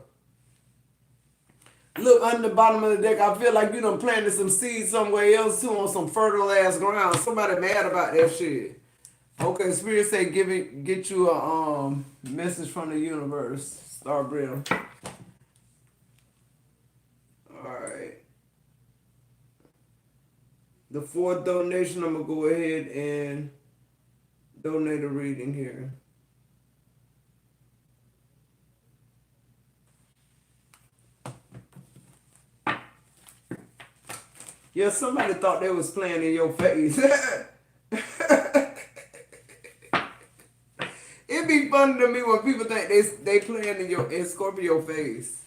Look, under the bottom of the deck, I feel like you done planted some seeds somewhere else too on some fertile ass ground. Somebody mad about that shit. Okay, Spirit say get you a message from the universe. Star Brim. Alright. The fourth donation, I'm gonna go ahead and donate a reading here. Yeah, somebody thought they was playing in your face. It be funny to me when people think they playing in Scorpio face.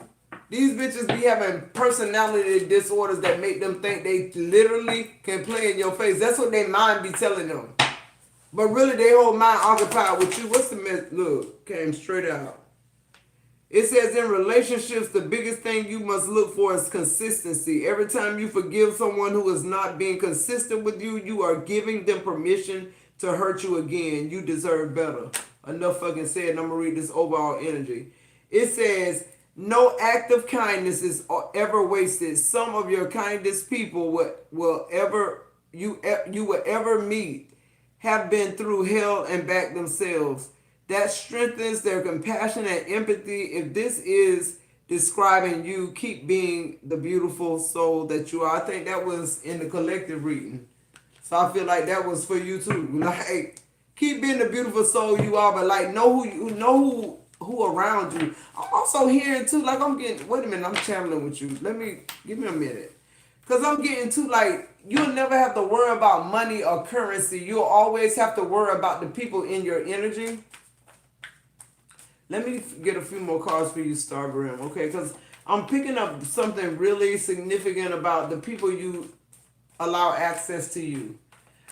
These bitches be having personality disorders that make them think they literally can play in your face. That's what their mind be telling them. But really, they whole mind occupied with you. What's the mess? Look, came straight out. It says in relationships, the biggest thing you must look for is consistency. Every time you forgive someone who is not being consistent with you, you are giving them permission to hurt you again. You deserve better. Enough fucking said, and I'm going to read this overall energy. It says, no act of kindness is ever wasted. Some of your kindest people will ever meet have been through hell and back themselves. That strengthens their compassion and empathy. If this is describing you, keep being the beautiful soul that you are. I think that was in the collective reading. So I feel like that was for you too. Like, keep being the beautiful soul you are, but like know who around you. I'm also hearing too, like I'm getting, wait a minute, I'm channeling with you. Give me a minute. Cause I'm getting too like, you'll never have to worry about money or currency. You'll always have to worry about the people in your energy. Let me get a few more cards for you, Star Brim, okay? Because I'm picking up something really significant about the people you allow access to you.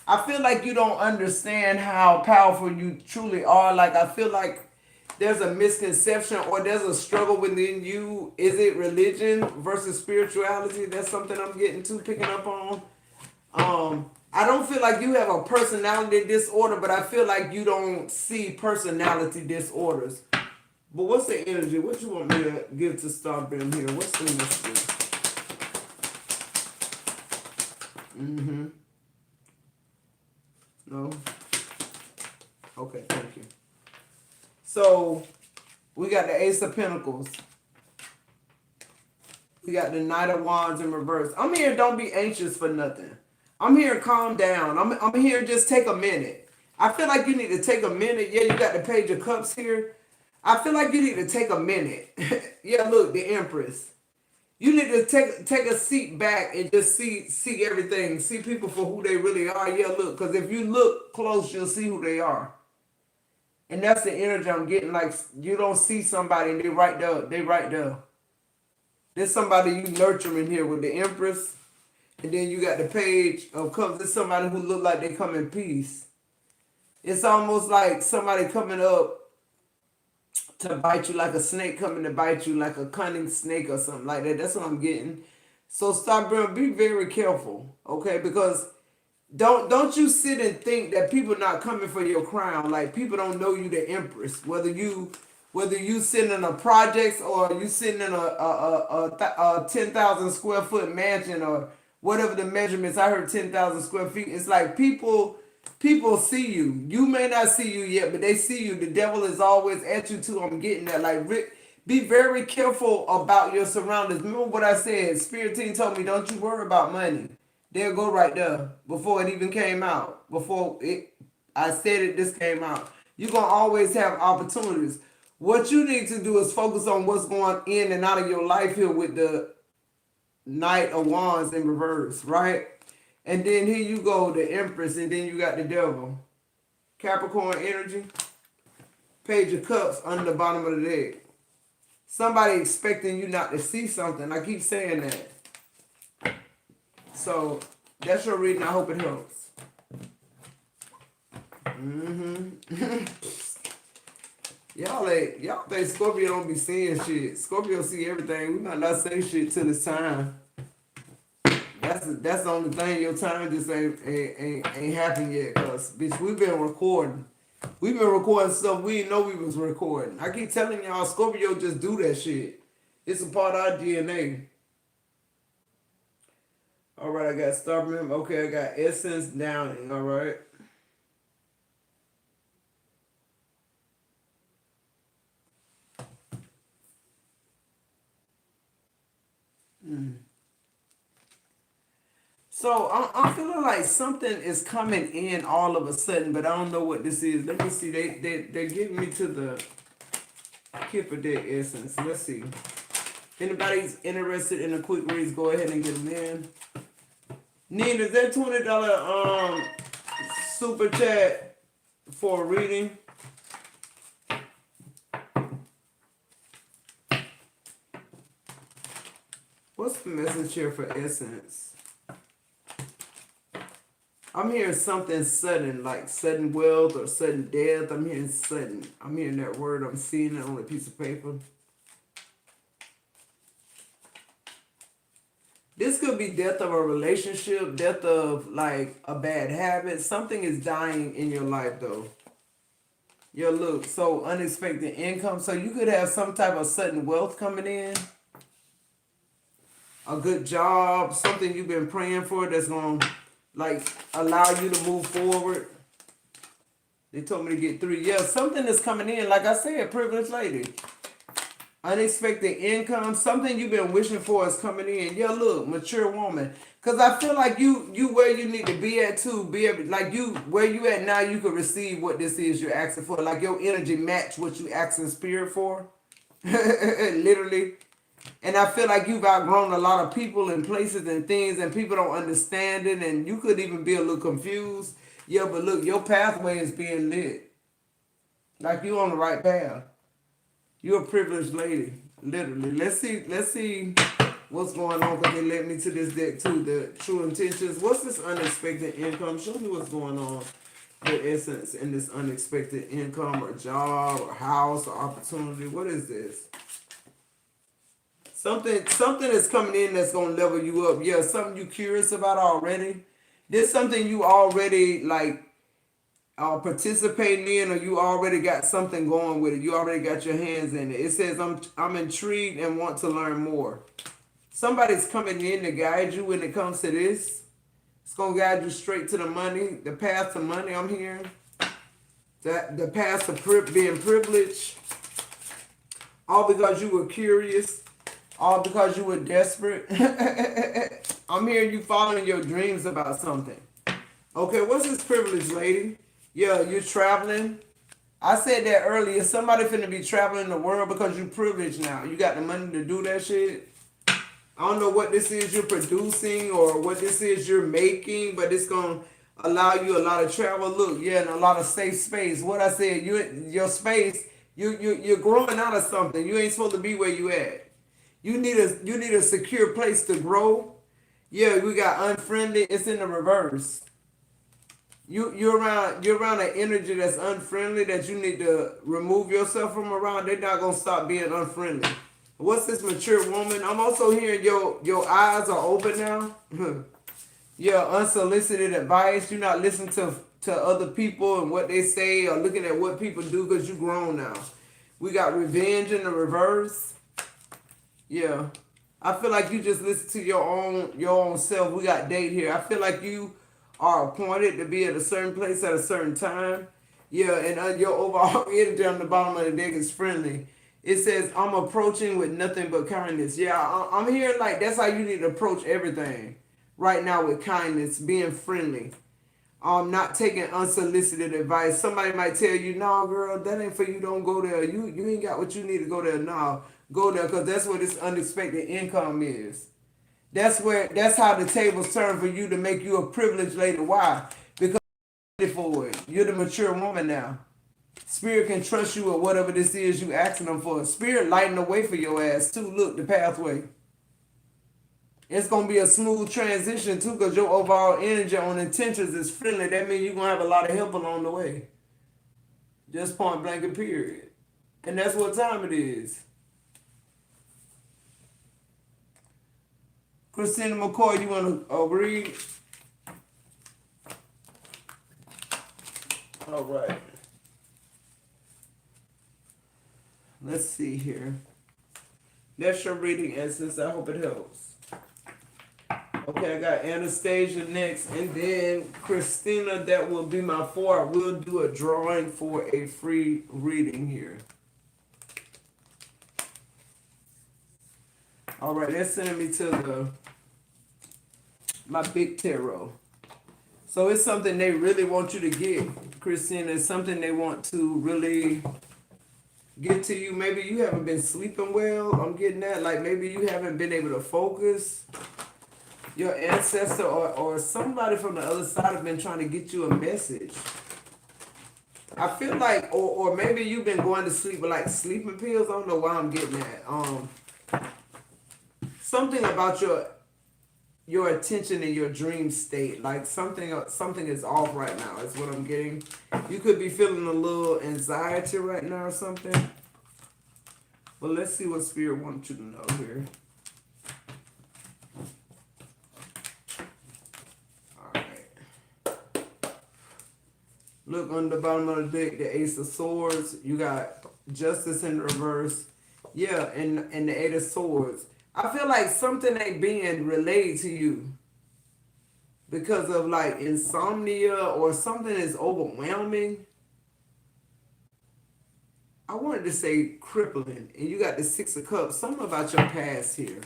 I feel like you don't understand how powerful you truly are. Like, I feel like there's a misconception or there's a struggle within you. Is it religion versus spirituality? That's something I'm getting to, picking up on. I don't feel like you have a personality disorder, but I feel like you don't see personality disorders. But what's the energy? What you want me to give to Starbrim here? What's the message? No? Okay, thank you. So, we got the Ace of Pentacles. We got the Knight of Wands in reverse. I'm here, don't be anxious for nothing. I'm here, calm down. I'm here, just take a minute. I feel like you need to take a minute. Yeah, you got the Page of Cups here. I feel like you need to take a minute. Yeah, look, the Empress. You need to take a seat back and just see everything. See people for who they really are. Yeah, look, because if you look close, you'll see who they are. And that's the energy I'm getting. Like, you don't see somebody and they right there. They right there. There's somebody you nurturing here with the Empress. And then you got the Page of Cups. There's somebody who look like they come in peace. It's almost like somebody coming up to bite you, like a snake coming to bite you, like a cunning snake or something like that. That's what I'm getting. So Starbrim, be very careful, okay? Because don't you sit and think that people not coming for your crown. Like, people don't know you the Empress. Whether you sitting in a projects or you sitting in a 10,000 square foot mansion or whatever the measurements. I heard 10,000 square feet. It's like people see you. You may not see you yet, but they see you. The devil is always at you too. I'm getting that. Like, be very careful about your surroundings. Remember what I said. Spirit team told me, don't you worry about money. They'll go right there before it even came out. I said it, this came out. You're going to always have opportunities. What you need to do is focus on what's going in and out of your life here with the Knight of Wands in reverse, right? And then here you go, the Empress, and then you got the Devil. Capricorn energy. Page of Cups under the bottom of the deck. Somebody expecting you not to see something. I keep saying that. So, that's your reading. I hope it helps. Y'all think Scorpio don't be seeing shit. Scorpio see everything. We might not say shit till it's time. That's the only thing. Your time just ain't happened yet. Cause bitch, we've been recording. We've been recording stuff we didn't know we was recording. I keep telling y'all, Scorpio just do that shit. It's a part of our DNA. All right, I got Starman. Okay, I got Essence Downing. All right. So I'm feeling like something is coming in all of a sudden, but I don't know what this is. Let me see. They're giving me to the Kipper Deck Essence. Let's see. Anybody's interested in a quick reads, go ahead and get them in. Nina, is that $20 super chat for a reading? What's the message here for Essence? I'm hearing something sudden, like sudden wealth or sudden death. I'm hearing sudden. I'm hearing that word. I'm seeing it on a piece of paper. This could be death of a relationship, death of like a bad habit. Something is dying in your life though. Yo, look, so unexpected income. So you could have some type of sudden wealth coming in. A good job, something you've been praying for that's going to like allow you to move forward. They told me to get 3. Yeah, something is coming in. Like I said, privileged lady. Unexpected income, something you've been wishing for is coming in. Yeah, look, mature woman. Cause I feel like you where you need to be at too. Be able, like you where you at now. You could receive what this is you're asking for. Like your energy match what you asking spirit for. Literally. And I feel like you've outgrown a lot of people and places and things, and people don't understand it, and you could even be a little confused. Yeah, but look, your pathway is being lit. Like you on the right path. You're a privileged lady, literally. Let's see what's going on because they led me to this deck too. The true intentions. What's this unexpected income? Show me what's going on with Essence and this unexpected income or job or house or opportunity. What is this? Something is coming in that's gonna level you up. Yeah, something you curious about already. This something you already like participating in, or you already got something going with it. You already got your hands in it. It says I'm intrigued and want to learn more. Somebody's coming in to guide you when it comes to this. It's gonna guide you straight to the money, the path to money. I'm hearing that the path to being privileged, all because you were curious. All because you were desperate. I'm hearing you following your dreams about something. Okay, what's this privilege, lady? Yeah, you're traveling. I said that earlier. Somebody finna be traveling the world because you privileged now. You got the money to do that shit. I don't know what this is you're producing or what this is you're making, but it's gonna allow you a lot of travel. Look, yeah, and a lot of safe space. What I said, your space, you're growing out of something. You ain't supposed to be where you at. You need a secure place to grow. Yeah, we got unfriendly. It's in the reverse. You're around an energy that's unfriendly that you need to remove yourself from around. They're not gonna stop being unfriendly. What's this mature woman? I'm also hearing your eyes are open now. Yeah, unsolicited advice. You're not listening to other people and what they say or looking at what people do because you grown now. We got revenge in the reverse. Yeah. I feel like you just listen to your own self. We got date here. I feel like you are appointed to be at a certain place at a certain time. Yeah, and your overall energy on the bottom of the deck is friendly. It says, I'm approaching with nothing but kindness. Yeah, I'm hearing like that's how you need to approach everything right now with kindness, being friendly. Not taking unsolicited advice. Somebody might tell you, "No, girl, that ain't for you. Don't go there. You ain't got what you need to go there." No, go there because that's where this unexpected income is. That's how the tables turn for you to make you a privileged lady. Why? Because you're ready for it. You're the mature woman now. Spirit can trust you with whatever this is you asking them for. Spirit lighting the way for your ass too. Look, the pathway. It's gonna be a smooth transition too, cause your overall energy on intentions is friendly. That means you're gonna have a lot of help along the way. Just point blank and period. And that's what time it is. Christina McCoy, you wanna read? All right. Let's see here. That's your reading essence. I hope it helps. Okay, I got Anastasia next, and then Christina. That will be my 4. I will do a drawing for a free reading here. All right, that's sending me to my big tarot. So it's something they really want you to get, Christina. It's something they want to really get to you. Maybe you haven't been sleeping well. I'm getting that. Like maybe you haven't been able to focus. Your ancestor or somebody from the other side have been trying to get you a message. I feel like, or maybe you've been going to sleep with like sleeping pills. I don't know why I'm getting that. Something about your attention and your dream state, like something is off right now. Is what I'm getting. You could be feeling a little anxiety right now or something. But let's see what Spirit wants you to know here. Look on the bottom of the deck, the Ace of Swords. You got Justice in reverse. Yeah, and the Eight of Swords. I feel like something ain't being relayed to you because of like insomnia or something is overwhelming. I wanted to say crippling. And you got the Six of Cups. Something about your past here.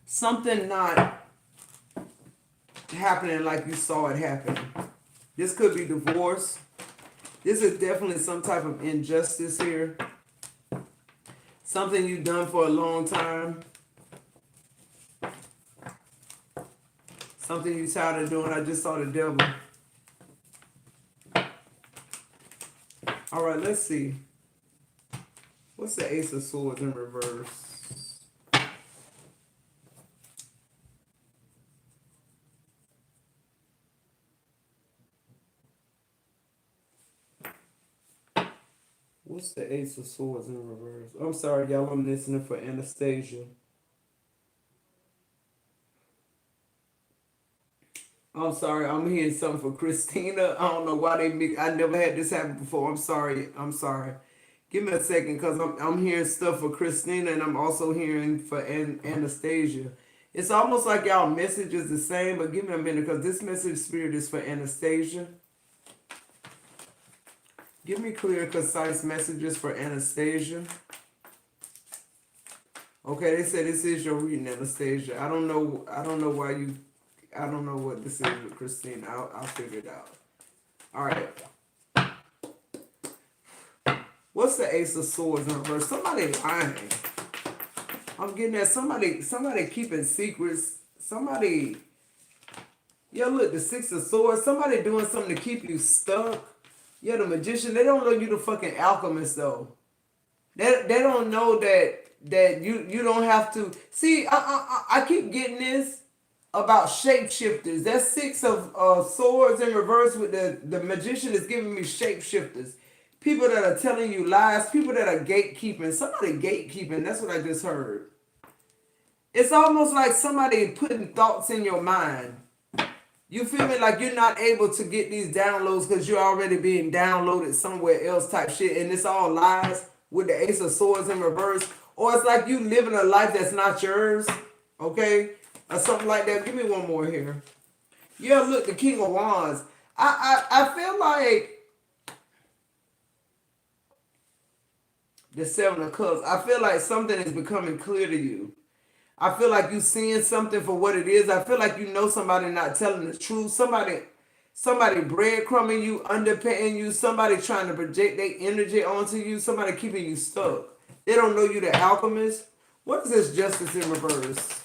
Something not happening like you saw it happen. This could be divorce. This is definitely some type of injustice here. Something you've done for a long time. Something you're tired of doing. I just saw the devil. All right, let's see. What's the Ace of Swords in reverse? What's the Ace of Swords in reverse? I'm sorry, y'all. I'm listening for Anastasia. I'm sorry. I'm hearing something for Christina. I don't know why they make. I never had this happen before. I'm sorry. I'm sorry. Give me a second, because I'm hearing stuff for Christina, and I'm also hearing for Anastasia. It's almost like y'all message is the same, but give me a minute, because this message Spirit is for Anastasia. Give me clear, concise messages for Anastasia. Okay, they said this is your reading, Anastasia. I don't know why you. I don't know what this is with Christina. I'll figure it out. All right. What's the Ace of Swords in reverse? Somebody lying. I'm getting that somebody keeping secrets. Somebody. Yeah, look, the Six of Swords. Somebody doing something to keep you stuck. Yeah, the Magician. They don't know you the fucking alchemist though. They don't know that you don't have to see. I keep getting this about shapeshifters. That's Six of Swords in reverse with the Magician is giving me shapeshifters. People that are telling you lies. People that are gatekeeping. Somebody gatekeeping. That's what I just heard. It's almost like somebody putting thoughts in your mind. You feel me? Like you're not able to get these downloads because you're already being downloaded somewhere else type shit. And it's all lies with the Ace of Swords in reverse. Or it's like you living a life that's not yours. Okay? Or something like that. Give me one more here. Yeah, look, the King of Wands. I feel like the Seven of Cups. I feel like something is becoming clear to you. I feel like you seeing something for what it is. I feel like you know somebody not telling the truth. Somebody breadcrumbing you, underpaying you. Somebody trying to project their energy onto you. Somebody keeping you stuck. They don't know you the alchemist. What is this Justice in reverse?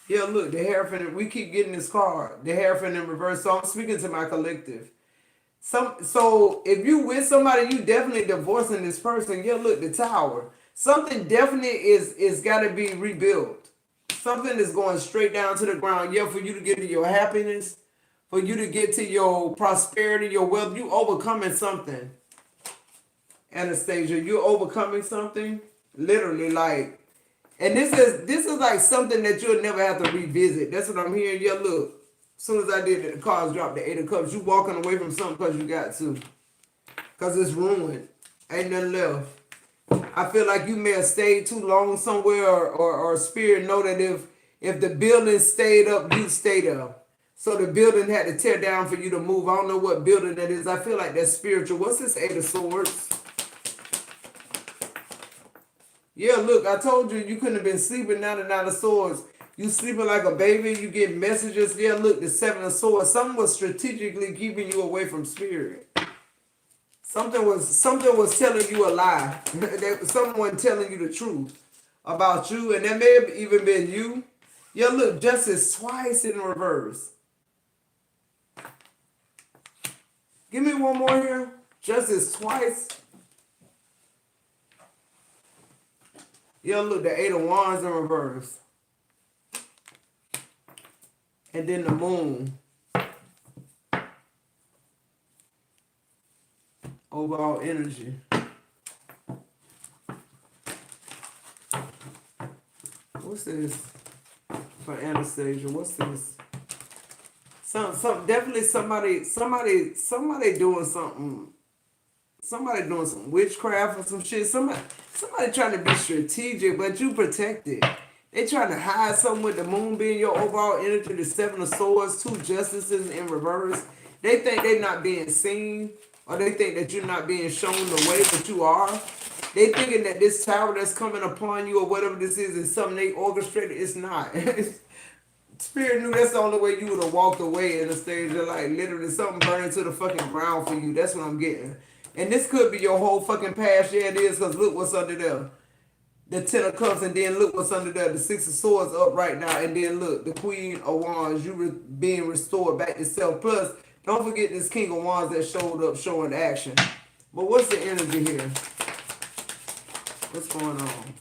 Yeah, look, the Hierophant. We keep getting this card. The Hierophant in reverse. So I'm speaking to my collective. So if you with somebody, you definitely divorcing this person. Yeah, look, the Tower. Something definitely is got to be rebuilt. Something is going straight down to the ground. Yeah, for you to get to your happiness, for you to get to your prosperity, your wealth, you overcoming something. Anastasia, you're overcoming something. Literally, like, And this is like something that you'll never have to revisit. That's what I'm hearing. Yeah, look. As soon as I did it, the cards dropped the 8 of Cups. You walking away from something because you got to. Because it's ruined. Ain't nothing left. I feel like you may have stayed too long somewhere, or spirit know that if the building stayed up, you stayed up. So the building had to tear down for you to move. I don't know what building that is. I feel like that's spiritual. What's this 8 of Swords? Yeah, look, I told you you couldn't have been sleeping now the 9 of Swords. You sleeping like a baby, you get messages. Yeah, look, the 7 of Swords. Something was strategically keeping you away from spirit. Something was telling you a lie. Someone telling you the truth about you, and that may have even been you. Yeah, look, justice twice in reverse. Give me one more here. Justice twice. Yeah, look, the 8 of Wands in reverse. And then the Moon. Overall energy. What's this? For Anastasia, what's this? Definitely somebody doing something. Somebody doing some witchcraft or some shit. Somebody trying to be strategic, but you protected. They trying to hide something with the Moon being your overall energy, the 7 of Swords, 2 Justices in reverse. They think they not being seen, or they think that you're not being shown the way, but you are. They thinking that this tower that's coming upon you or whatever this is something they orchestrated. It's not. Spirit knew that's the only way you would have walked away in the stage of like literally something burning to the fucking ground for you. That's what I'm getting. And this could be your whole fucking past. Yeah, it is, because look what's under there. The 10 of Cups, and then look what's under there. The 6 of Swords up right now, and then look, the Queen of Wands, being restored back to self. Plus, don't forget this King of Wands that showed up showing action. But what's the energy here? What's going on?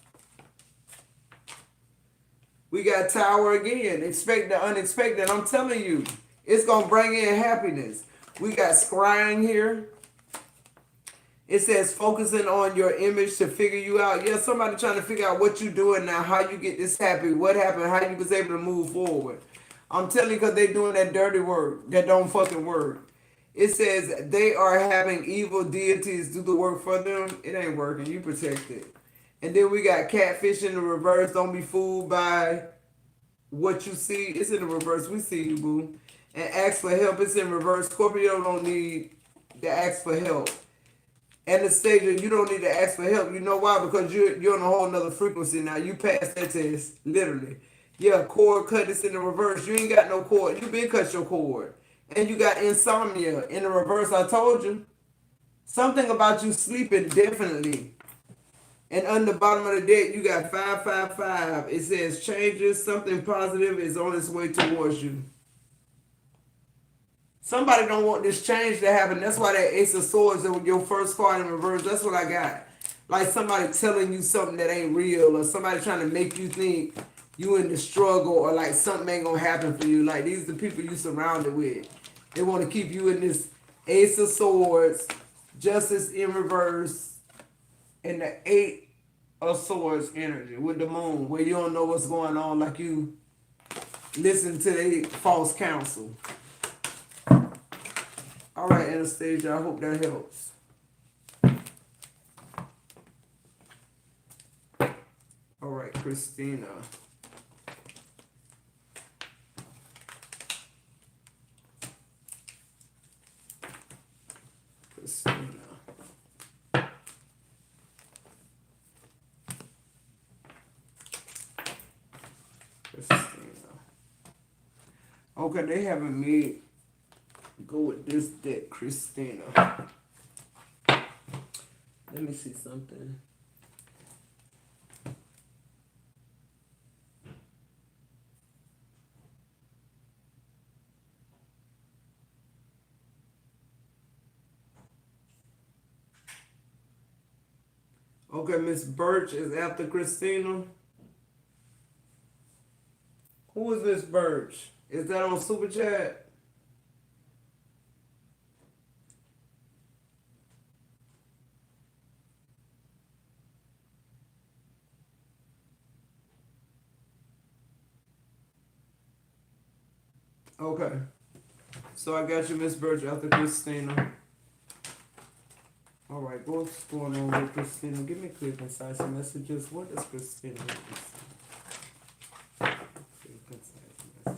We got Tower again. Expect the unexpected. I'm telling you, it's going to bring in happiness. We got Scrying here. It says focusing on your image to figure you out. Yeah, somebody trying to figure out what you doing now, how you get this happy, what happened, how you was able to move forward. I'm telling you, because they doing that dirty work that don't fucking work. It says they are having evil deities do the work for them. It ain't working. You protect it. And then we got Catfish in the reverse. Don't be fooled by what you see. It's in the reverse. We see you, boo. And ask for help. It's in reverse. Scorpio don't need to ask for help. Anastasia, you don't need to ask for help. You know why? Because you're on a whole nother frequency now. You passed that test, literally. Yeah, cord cut is in the reverse. You ain't got no cord. You been cut your cord. And you got insomnia in the reverse. I told you. Something about you sleeping, definitely. And on the bottom of the deck, you got 555. It says changes. Something positive is on its way towards you. Somebody don't want this change to happen. That's why that Ace of Swords is your first card in reverse. That's what I got. Like somebody telling you something that ain't real, or somebody trying to make you think you in the struggle, or like something ain't gonna happen for you. Like these are the people you surrounded with. They want to keep you in this Ace of Swords, Justice in reverse, and the 8 of Swords energy with the Moon, where you don't know what's going on, like you listen to the false counsel. All right, Anastasia, I hope that helps. All right, Christina. Okay, they haven't made go with this deck, Christina. Let me see something. Okay, Miss Birch is after Christina. Who is Miss Birch? Is that on Super Chat? Okay. So I got you, Miss Birch, after Christina. All right, what's going on with Christina? Give me clear, concise messages. What does Christina need to say? Clear, concise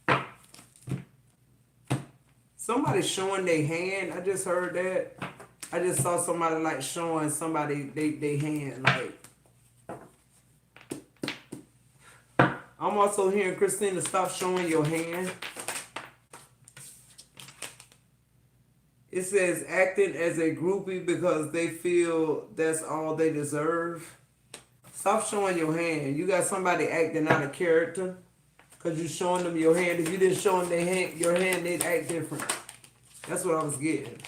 messages. Somebody showing their hand. I just heard that. I just saw somebody like showing somebody they hand. Like, I'm also hearing Christina, stop showing your hand. It says acting as a groupie because they feel that's all they deserve. Stop showing your hand. You got somebody acting out of character because you showing them your hand. If you didn't show them your hand, they'd act different. That's what I was getting.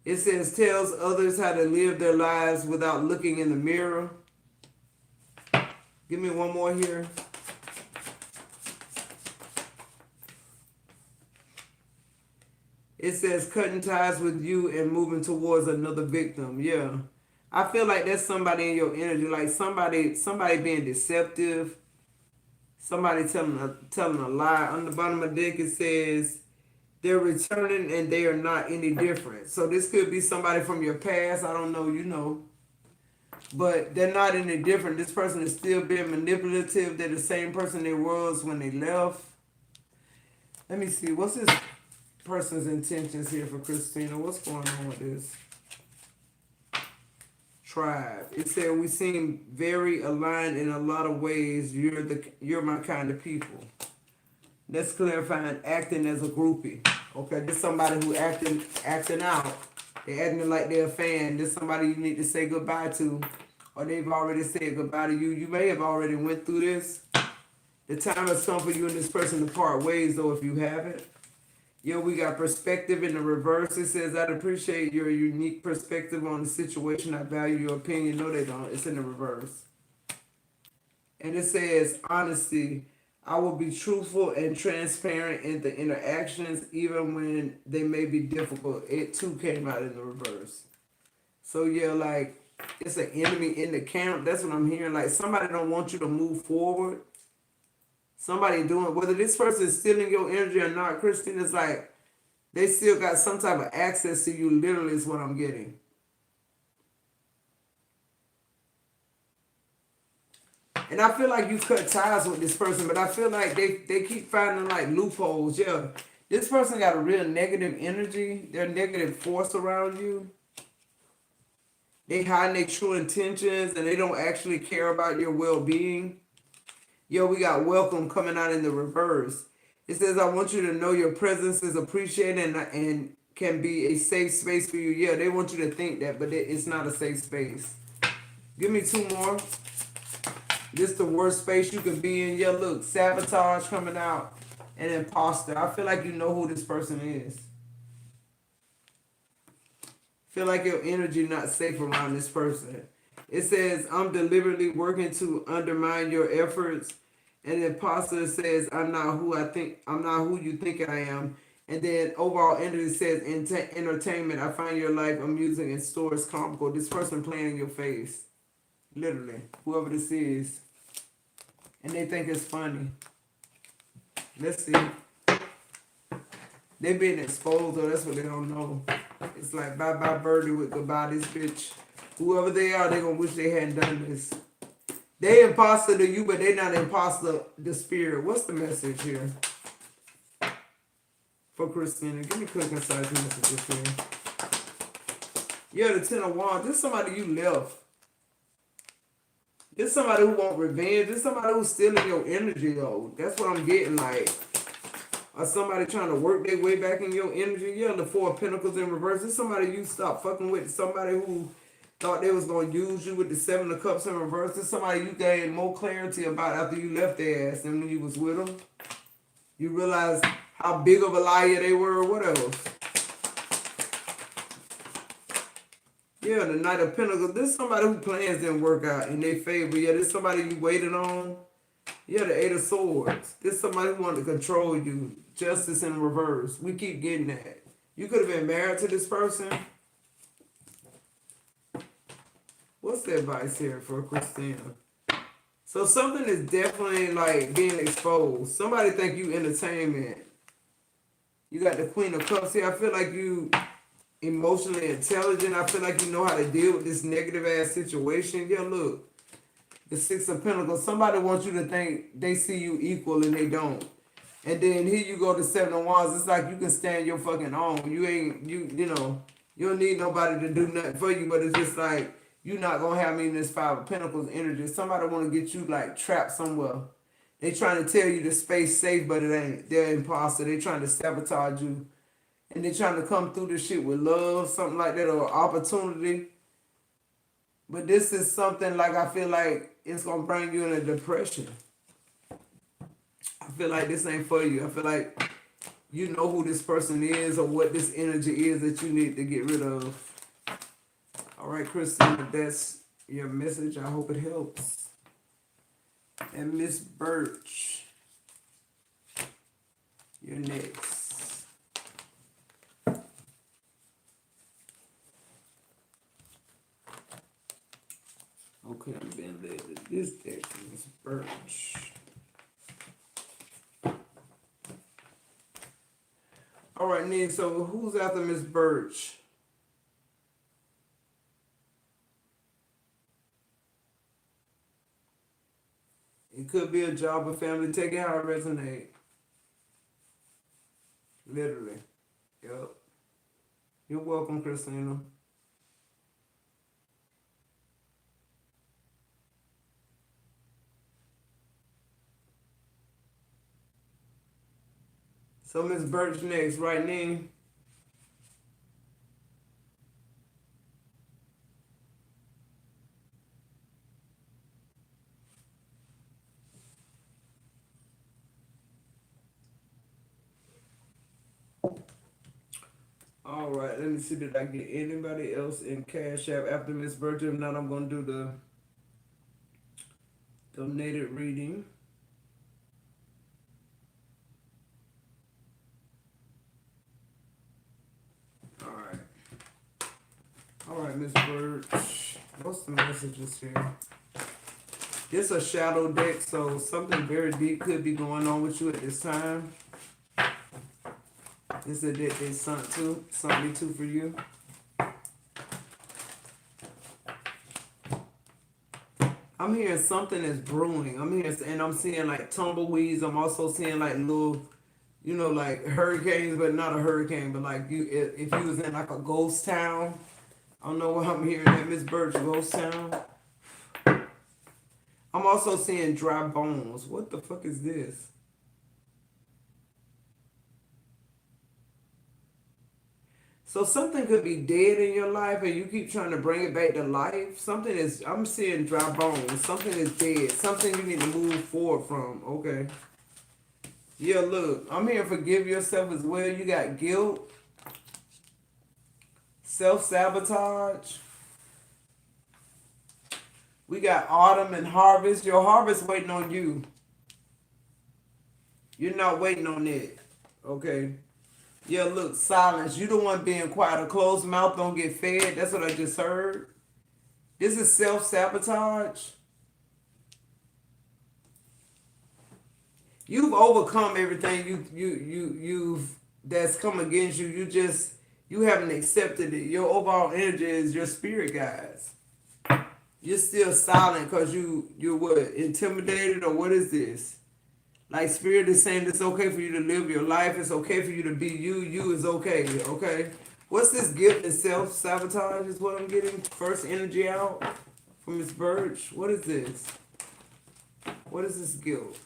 It says tells others how to live their lives without looking in the mirror. Give me one more here. It says cutting ties with you and moving towards another victim. Yeah. I feel like that's somebody in your energy, like somebody being deceptive, somebody telling a lie. On the bottom of the deck it says they're returning and they are not any different. So this could be somebody from your past. I don't know, you know. But they're not any different. This person is still being manipulative. They're the same person they was when they left. Let me see. What's this person's intentions here for Christina? What's going on with this? Tribe. It said we seem very aligned in a lot of ways. You're my kind of people. That's clarifying acting as a groupie. Okay, this somebody who acting out. They're acting like they're a fan. This somebody you need to say goodbye to, or they've already said goodbye to you. You may have already went through this. The time has come for you and this person to part ways, though, if you haven't. Yeah, we got perspective in the reverse. It says, I'd appreciate your unique perspective on the situation. I value your opinion. No, they don't. It's in the reverse. And it says, honesty. I will be truthful and transparent in the interactions, even when they may be difficult. It too came out in the reverse. So yeah, like it's an enemy in the camp. That's what I'm hearing. Like somebody don't want you to move forward. Somebody doing, whether this person is stealing your energy or not, Christine, it's like they still got some type of access to you. Literally, is what I'm getting. And I feel like you cut ties with this person, but I feel like they keep finding like loopholes. Yeah, this person got a real negative energy. They're negative force around you. They hide their true intentions and they don't actually care about your well-being. Yo, we got welcome coming out in the reverse. It says, I want you to know your presence is appreciated and can be a safe space for you. Yeah, they want you to think that, but it's not a safe space. Give me two more. This the worst space you can be in. Yeah, look, sabotage coming out and imposter. I feel like you know who this person is. Feel like your energy not safe around this person. It says, I'm deliberately working to undermine your efforts. And the imposter says, I'm not who you think I am. And then overall energy says, entertainment. I find your life amusing and stories comical. This person playing in your face. Literally. Whoever this is. And they think it's funny. Let's see. They being exposed, though. That's what they don't know. It's like bye-bye birdie with goodbye this bitch. Whoever they are, they gonna wish they hadn't done this. They imposter to you, but they not imposter the spirit. What's the message here? For Christina. Give me quick concise messages here. Yeah, the Ten of Wands. This is somebody you left. This is somebody who want revenge. This is somebody who's stealing your energy, though. That's what I'm getting, like. Or somebody trying to work their way back in your energy. Yeah, the Four of Pentacles in reverse. This is somebody you stop fucking with. Somebody who thought they was going to use you with the Seven of Cups in reverse. This is somebody you gained more clarity about after you left their ass than when you was with them. You realize how big of a liar they were or what else. Yeah, the Knight of Pentacles. This is somebody who plans didn't work out in their favor. Yeah, this is somebody you waited on. Yeah, the Eight of Swords. This is somebody who wanted to control you. Justice in reverse. We keep getting that. You could have been married to this person. What's the advice here for Christina? So something is definitely like being exposed. Somebody think you entertainment. You got the Queen of Cups here. I feel like you emotionally intelligent. I feel like you know how to deal with this negative ass situation. Yeah, look, the Six of Pentacles. Somebody wants you to think they see you equal and they don't. And then here you go to Seven of Wands. It's like you can stand your fucking own. You ain't you know you don't need nobody to do nothing for you. But it's just like you not gonna have me in this Five of Pentacles energy. Somebody want to get you like trapped somewhere. They trying to tell you the space safe, but it ain't. They're imposter. They trying to sabotage you, and they trying to come through this shit with love, something like that, or opportunity. But this is something like I feel like it's gonna bring you in a depression. I feel like this ain't for you. I feel like you know who this person is or what this energy is that you need to get rid of. All right, Christina, that's your message. I hope it helps. And Miss Birch, you're next. Okay, I'm being led to this deck, Miss Birch. All right, Nick, so who's after Miss Birch? It could be a job or family. Take it how it resonates. Literally. Yep. You're welcome, Christina. So Miss Birch next, right, Ning? All right, let me see, did I get anybody else in Cash App after Miss Birch? If not, I'm going to do the donated reading. All right. All right, Miss Birch. What's the messages here? This a shadow deck, so something very deep could be going on with you at this time. This is a deck they sent me to for you. I'm hearing something is brewing. I'm hearing, and I'm seeing like tumbleweeds. I'm also seeing like little, you know, like hurricanes, but not a hurricane, but like you, if you was in like a ghost town. I don't know what I'm hearing at Miss Birch ghost town. I'm also seeing dry bones. What the fuck is this? So something could be dead in your life and you keep trying to bring it back to life. Something is, I'm seeing dry bones. Something is dead. Something you need to move forward from. Okay. Yeah, look, I'm here. Forgive yourself as well. You got guilt, self-sabotage. We got autumn and harvest. Your harvest waiting on you. You're not waiting on it. Okay. Yeah, look, silence. You the one being quiet. A closed mouth don't get fed. That's what I just heard. This is self-sabotage. You've overcome everything you've that's come against you. You haven't accepted it. Your overall energy is your spirit guides. You're still silent because you're what, intimidated, or what is this? Like spirit is saying it's okay for you to live your life. It's okay for you to be you. You is okay. Okay. What's this guilt and self sabotage? Is what I'm getting. First energy out from Miss Birch. What is this? What is this guilt?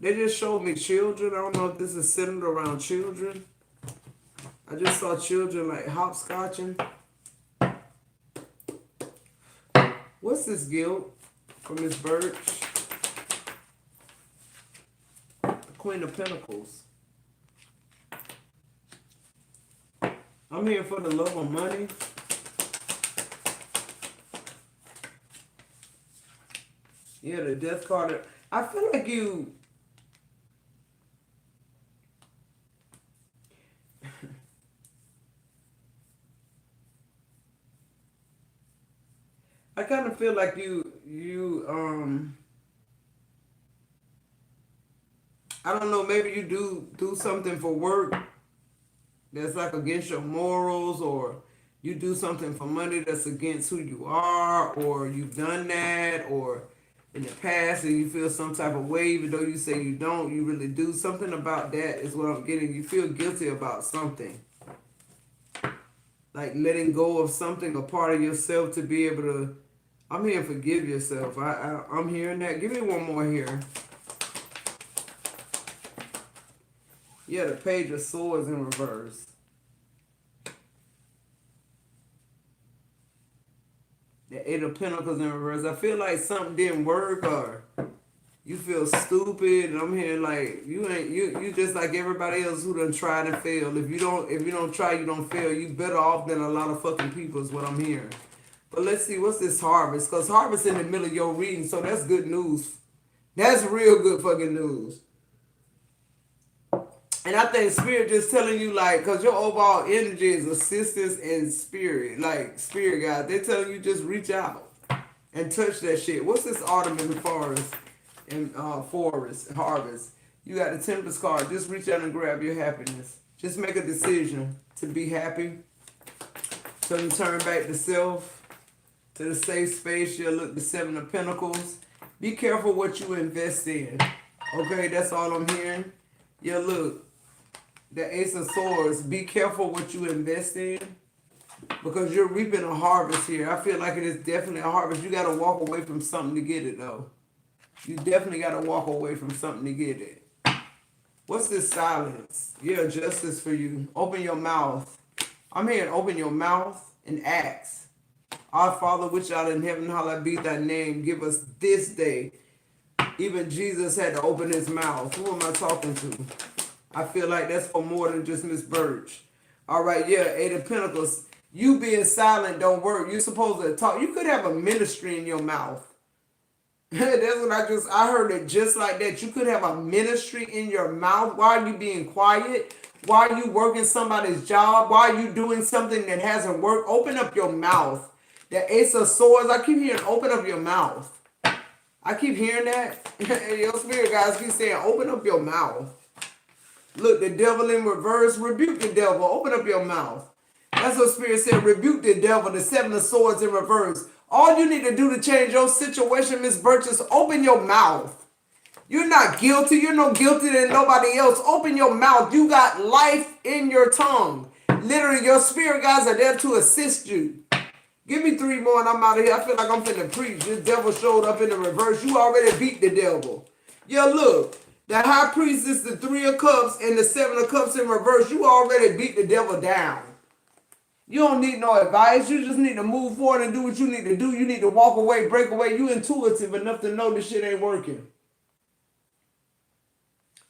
They just showed me children. I don't know if this is centered around children. I just saw children like hopscotching. What's this guilt from Miss Birch? The Queen of Pentacles. I'm here for the love of money. Yeah, the death card. I feel like you... I kind of feel like I don't know, maybe you do something for work that's like against your morals, or you do something for money that's against who you are, or you've done that, or in the past and you feel some type of way, even though you say you don't, you really do. Something about that is what I'm getting. You feel guilty about something. Like letting go of something, a part of yourself to be able to, I'm here, forgive yourself. I'm hearing that. Give me one more here. Yeah, the Page of Swords in reverse. The Eight of Pentacles in reverse. I feel like something didn't work, or you feel stupid, and I'm here like you just like everybody else who done tried and failed. If you don't try, you don't fail. You better off than a lot of fucking people is what I'm hearing. But let's see, what's this harvest? Because harvest in the middle of your reading, so that's good news. That's real good fucking news. And I think spirit just telling you, like, because your overall energy is assistance and spirit, like spirit guys. They're telling you just reach out and touch that shit. What's this autumn in the forest and forest harvest? You got the Tempest card. Just reach out and grab your happiness. Just make a decision to be happy. So you turn back to self, to the safe space. You'll look the Seven of Pentacles. Be careful what you invest in. Okay, that's all I'm hearing. Yeah, look, the Ace of Swords. Be careful what you invest in, because you're reaping a harvest here. I feel like it is definitely a harvest. You got to walk away from something to get it, though. You definitely got to walk away from something to get it. What's this silence? Yeah, justice for you. Open your mouth. I'm hearing open your mouth and ask. Our Father, which art in heaven, hallowed be thy name. Give us this day. Even Jesus had to open his mouth. Who am I talking to? I feel like that's for more than just Miss Birch. All right, yeah, Eight of Pentacles. You being silent don't work. You're supposed to talk. You could have a ministry in your mouth. That's what I heard it just like that. You could have a ministry in your mouth. Why are you being quiet? Why are you working somebody's job? Why are you doing something that hasn't worked? Open up your mouth. The Ace of Swords, I keep hearing open up your mouth. I keep hearing that. Your spirit guys keep saying open up your mouth. Look, the devil in reverse. Rebuke the devil. Open up your mouth. That's what spirit said. Rebuke the devil. The Seven of Swords in reverse. All you need to do to change your situation, Miss Birch, is open your mouth. You're not guilty. You're no guilty than nobody else. Open your mouth. You got life in your tongue. Literally, your spirit guys are there to assist you. Give me 3 more and I'm out of here. I feel like I'm finna preach. This devil showed up in the reverse. You already beat the devil. Yeah, look. The High Priest is the 3 of Cups and the 7 of Cups in reverse. You already beat the devil down. You don't need no advice. You just need to move forward and do what you need to do. You need to walk away, break away. You intuitive enough to know this shit ain't working.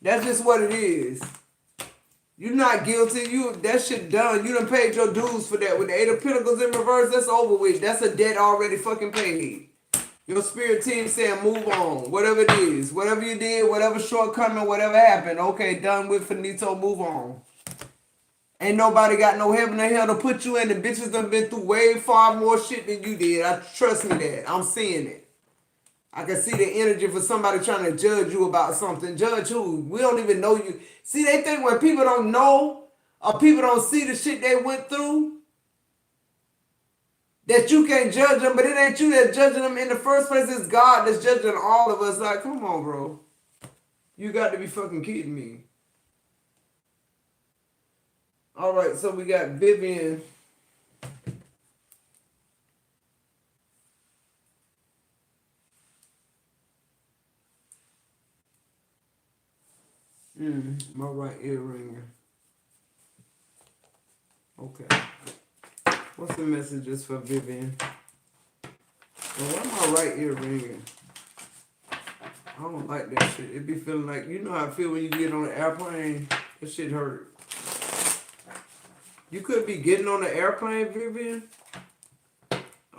That's just what it is. You're not guilty. That shit done. You done paid your dues for that. With the Eight of Pentacles in reverse, that's over with. That's a debt already fucking paid. Your spirit team saying move on. Whatever it is. Whatever you did, whatever shortcoming, whatever happened. Okay, done with, finito, move on. Ain't nobody got no heaven or hell to put you in. The bitches done been through way far more shit than you did. Trust me that. I'm seeing it. I can see the energy for somebody trying to judge you about something. Judge who? We don't even know you. See, they think when people don't know or people don't see the shit they went through, that you can't judge them, but it ain't you that's judging them in the first place. It's God that's judging all of us. Like, come on, bro. You got to be fucking kidding me. All right, so we got Vivian. My right ear ringing. Okay. What's the messages for Vivian? Well, why my right ear ringing? I don't like that shit. It be feeling like, you know how I feel when you get on an airplane? That shit hurt. You could be getting on the airplane, Vivian. I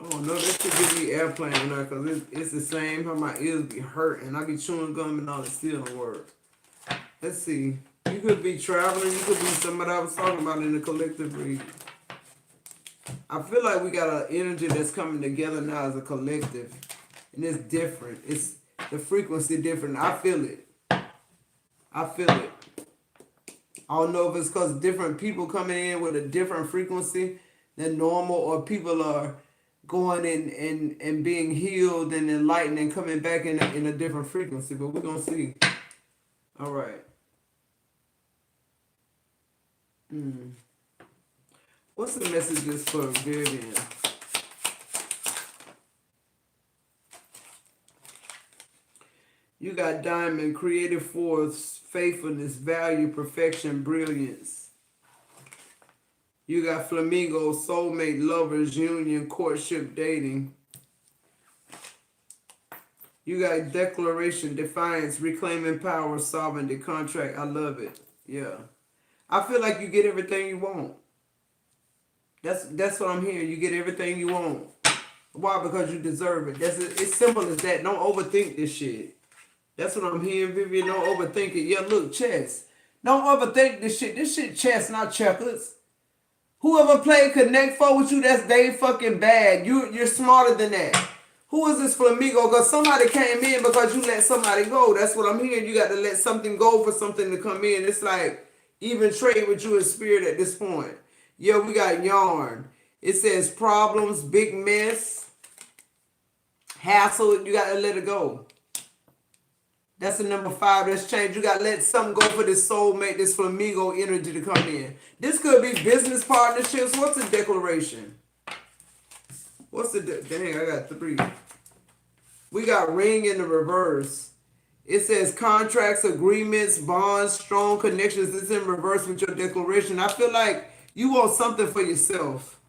don't know. That should give me airplane now, because it's the same how my ears be hurting. I be chewing gum and all that still don't work. Let's see. You could be traveling. You could be somebody I was talking about in the collective read. I feel like we got an energy that's coming together now as a collective, and it's different. It's the frequency different. I feel it. I feel it. I don't know if it's because different people coming in with a different frequency than normal, or people are going and being healed and enlightened and coming back in a different frequency. But we're gonna see. All right. What's the messages for Vivian? You got diamond, creative force, faithfulness, value, perfection, brilliance. You got flamingo, soulmate, lovers, union, courtship, dating. You got declaration, defiance, reclaiming power, sovereignty, contract. I love it. Yeah. I feel like you get everything you want. That's what I'm hearing. You get everything you want. Why? Because you deserve it. It's simple as that. Don't overthink this shit. That's what I'm hearing, Vivian. Don't overthink it. Yeah, look, chess. Don't overthink this shit. This shit chess, not checkers. Whoever played Connect Four with you, that's they fucking bad. You're smarter than that. Who is this flamingo? Because somebody came in because you let somebody go. That's what I'm hearing. You got to let something go for something to come in. It's like even trade with you in spirit at this point. Yeah, we got yarn. It says problems, big mess, hassle. You got to let it go. That's the number 5. That's change. You got to let something go for this soulmate, this flamingo energy to come in. This could be business partnerships. What's the declaration? What's the... Dang, I got 3. We got ring in the reverse. It says contracts, agreements, bonds, strong connections. It's in reverse with your declaration. I feel like you want something for yourself.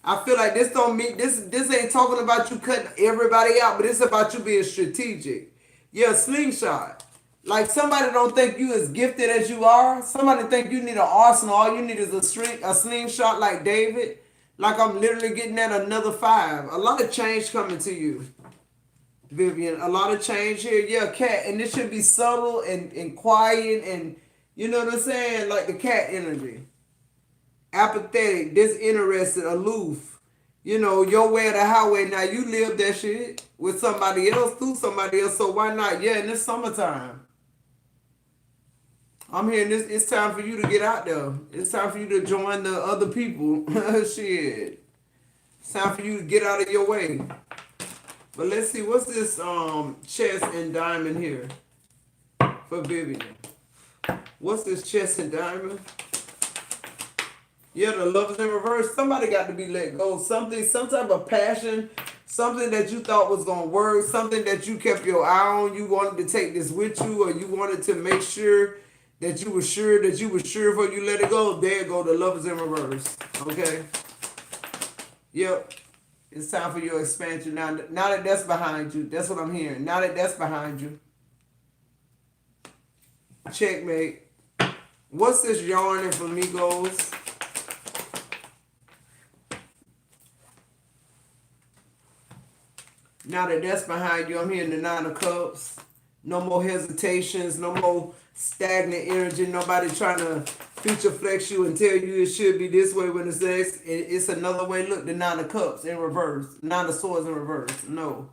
I feel like this don't mean... This ain't talking about you cutting everybody out, but it's about you being strategic. Yeah, slingshot. Like somebody don't think you as gifted as you are. Somebody think you need an arsenal. All you need is a slingshot like David. Like I'm literally getting at another 5. A lot of change coming to you, Vivian. A lot of change here. Yeah, cat. And this should be subtle and quiet and you know what I'm saying? Like the cat energy. Apathetic, disinterested, aloof. You know, your way or the highway. Now you live that shit with somebody else, through somebody else. So why not? Yeah, in this summertime. I'm hearing this. It's time for you to get out there. It's time for you to join the other people. Shit. It's time for you to get out of your way. But let's see. What's this chest and diamond here for Vivian? What's this chest and diamond? Yeah, the love is in reverse. Somebody got to be let go. Something, some type of passion, something that you thought was going to work, something that you kept your eye on. You wanted to take this with you, or you wanted to make sure that you were sure before you let it go. There you go. The love is in reverse. Okay? Yep. It's time for your expansion. Now that that's behind you, that's what I'm hearing. Now that that's behind you. Checkmate. What's this yarn and flamingos? Now that that's behind you, I'm hearing the 9 of Cups. No more hesitations, no more stagnant energy, nobody trying to feature flex you and tell you it should be this way when it's another way. Look, the 9 of Cups in reverse, 9 of Swords in reverse. No.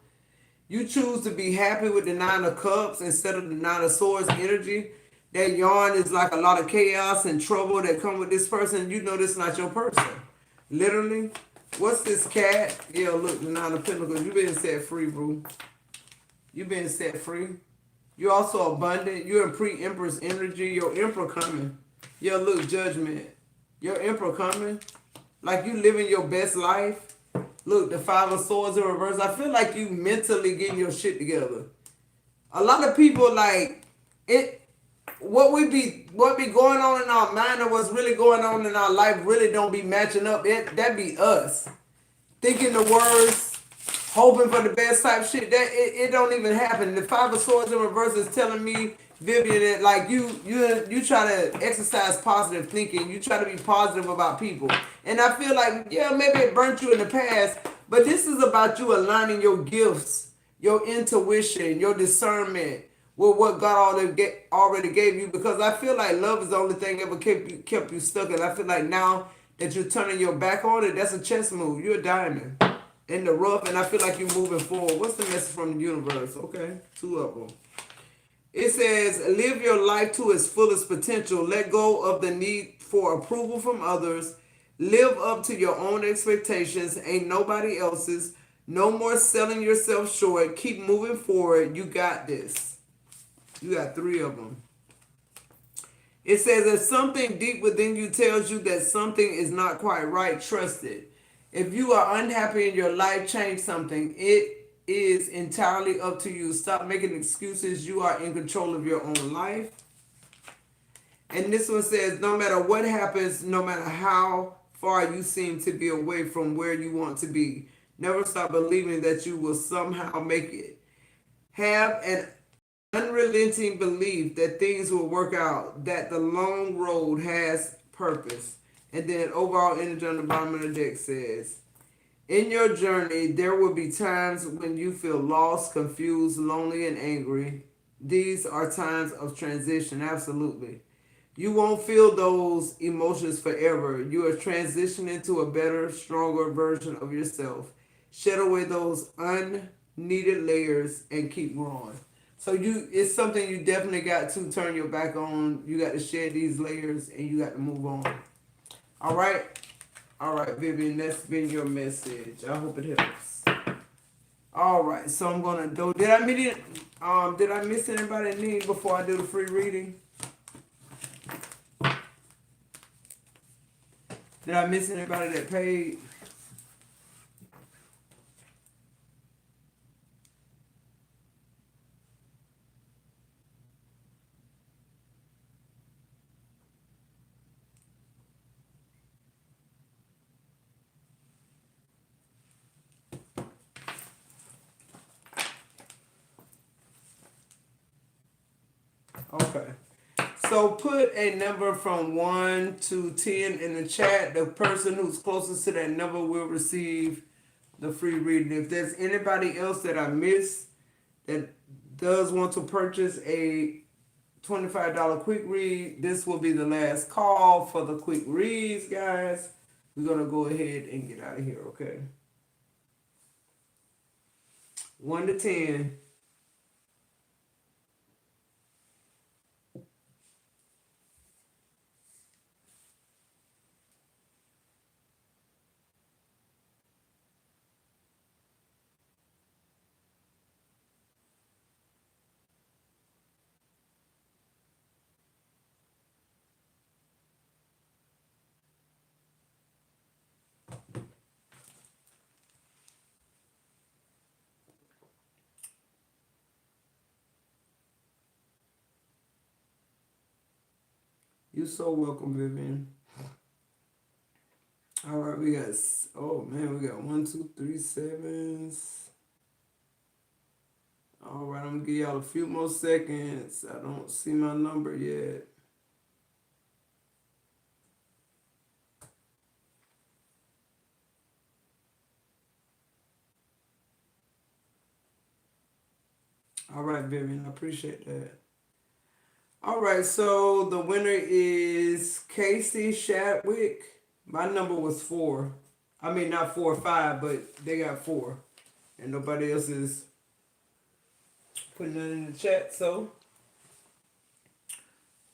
You choose to be happy with the 9 of Cups instead of the 9 of Swords energy. That yarn is like a lot of chaos and trouble that come with this person. You know this is not your person. Literally. What's this cat? Yeah, look, the 9 of Pentacles. You been set free, bro. You been set free. You're also abundant. You're in pre-empress energy. Your emperor coming. Yeah, look, judgment. Your emperor coming. Like you living your best life. Look, the 5 of Swords in reverse. I feel like you mentally getting your shit together. A lot of people like it. What be going on in our mind and what's really going on in our life really don't be matching up. That be us thinking the worst, hoping for the best type shit. That it don't even happen. The 5 of Swords in reverse is telling me, Vivian, that like you try to exercise positive thinking. You try to be positive about people, and I feel like yeah, maybe it burnt you in the past, but this is about you aligning your gifts, your intuition, your discernment with what God already gave you, because I feel like love is the only thing ever kept you stuck, and I feel like now that you're turning your back on it, that's a chess move. You're a diamond in the rough, and I feel like you're moving forward. What's the message from the universe? Okay, two of them. It says, live your life to its fullest potential. Let go of the need for approval from others. Live up to your own expectations, ain't nobody else's. No more selling yourself short. Keep moving forward. You got this. You got three of them. It says, if something deep within you tells you that something is not quite right, trust it. If you are unhappy in your life, change something. It is entirely up to you. Stop making excuses. You are in control of your own life. And this one says, no matter what happens, no matter how far you seem to be away from where you want to be, never stop believing that you will somehow make it. Have an unrelenting belief that things will work out, that the long road has purpose. And then overall energy on the bottom of the deck says, in your journey, there will be times when you feel lost, confused, lonely, and angry. These are times of transition, absolutely. You won't feel those emotions forever. You are transitioning to a better, stronger version of yourself. Shed away those unneeded layers and keep growing. So it's something you definitely got to turn your back on. You got to shed these layers and you got to move on. All right? All right, Vivian, that's been your message. I hope it helps. All right, so I'm gonna do. Did I miss anybody need before I do the free reading? Did I miss anybody that paid? Okay. So put a number from 1 to 10 in the chat. The person who's closest to that number will receive the free reading. If there's anybody else that I missed that does want to purchase a $25 quick read, this will be the last call for the quick reads, guys. We're going to go ahead and get out of here, okay? 1 to 10. You're so welcome, Vivian. All right, we got, oh man, we got 1, 2, 3 sevens. All right, I'm gonna give y'all a few more seconds. I don't see my number yet. All right, Vivian, I appreciate that. All right, so the winner is Casey Shadwick. My number was 4. I mean, not 4 or 5, but they got 4. And nobody else is putting it in the chat, so.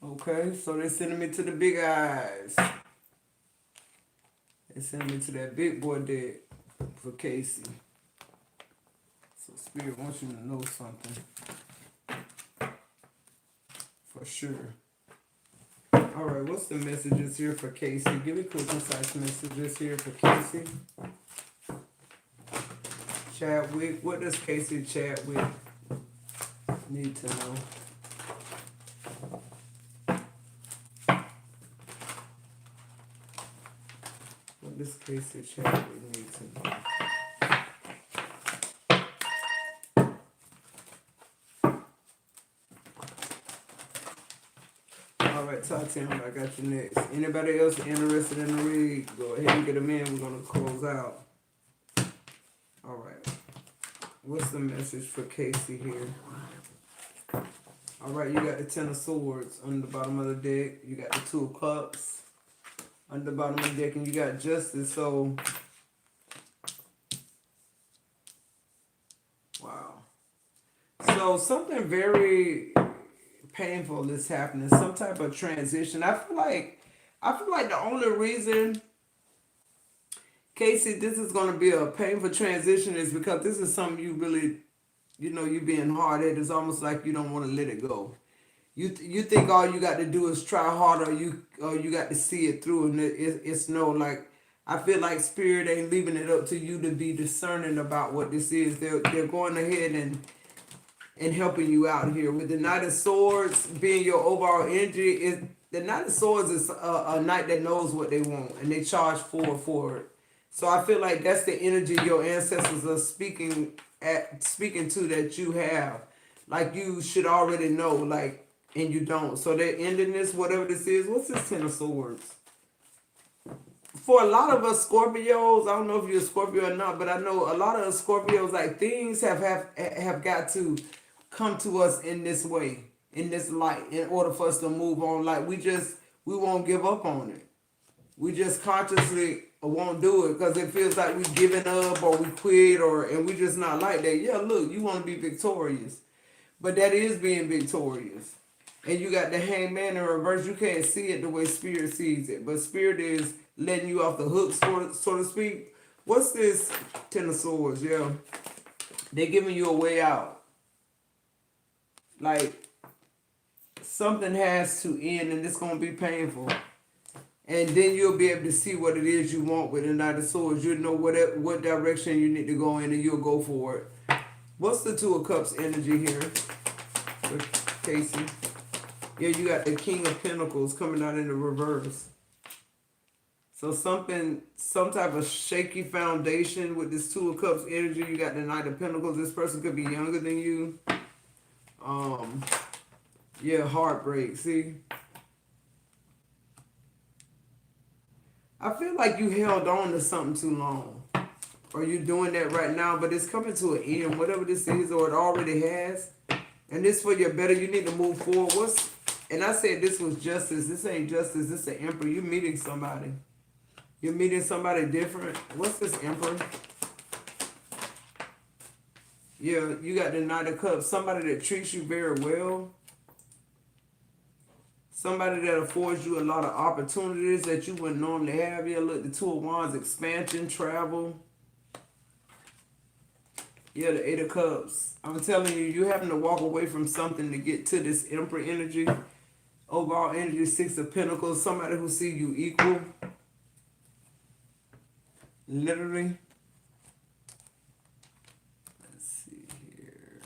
Okay, so they're sending me to the big eyes. They're sending me to that big boy deck for Casey. So Spirit wants you to know something. For sure. All right, what's the messages here for Casey? Give me quick, concise messages here for Casey. Chadwick, what does Casey Chadwick need to know? What does Casey Chadwick need to know? Tatiana, I got you next. Anybody else interested in the read, go ahead and get them in. We're going to close out. All right. What's the message for Casey here? All right, you got the 10 of Swords on the bottom of the deck. You got the 2 of Cups. On the bottom of the deck, and you got justice. So, wow. So something very painful is happening. Some type of transition. I feel like the only reason, Casey, this is going to be a painful transition is because this is something you really, you being hard headed. It's almost like you don't want to let it go. You think all you got to do is try harder. You got to see it through, and it's no, like, I feel like spirit ain't leaving it up to you to be discerning about what this is. They're going ahead and helping you out here with the Knight of Swords being your overall energy. Is the Knight of Swords is a knight that knows what they want and they charge forward for it. So I feel like that's the energy your ancestors are speaking to that you have. Like you should already know, like, and you don't. So they're ending this, whatever this is. What's this Ten of Swords? For a lot of us Scorpios, I don't know if you're a Scorpio or not, but I know a lot of us Scorpios, like, things have got to come to us in this way, in this light, in order for us to move on. Like, we won't give up on it. We just consciously won't do it because it feels like we giving up or we quit, and we just not like that. Yeah, look, you want to be victorious, but that is being victorious. And you got the Hangman in reverse. You can't see it the way Spirit sees it, but Spirit is letting you off the hook, so to speak. What's this Ten of Swords? Yeah, they're giving you a way out. Like, something has to end, and it's gonna be painful. And then you'll be able to see what it is you want with the Knight of Swords. You'll know what direction you need to go in, and you'll go for it. What's the Two of Cups energy here with Casey? Yeah, you got the King of Pentacles coming out in the reverse. So some type of shaky foundation with this Two of Cups energy. You got the Knight of Pentacles. This person could be younger than you. Yeah, heartbreak. See, I feel like you held on to something too long, or you're doing that right now, but it's coming to an end, whatever this is, or it already has. And this for your better. You need to move forward. And I said this was justice. This ain't justice. This is an emperor. You're meeting somebody. You're meeting somebody different. What's this emperor? Yeah, you got the Knight of Cups. Somebody that treats you very well. Somebody that affords you a lot of opportunities that you wouldn't normally have. Yeah, look, the Two of Wands, expansion, travel. Yeah, the Eight of Cups. I'm telling you, you're having to walk away from something to get to this Emperor energy. Overall energy, Six of Pentacles. Somebody who see you equal. Literally. Let's see here.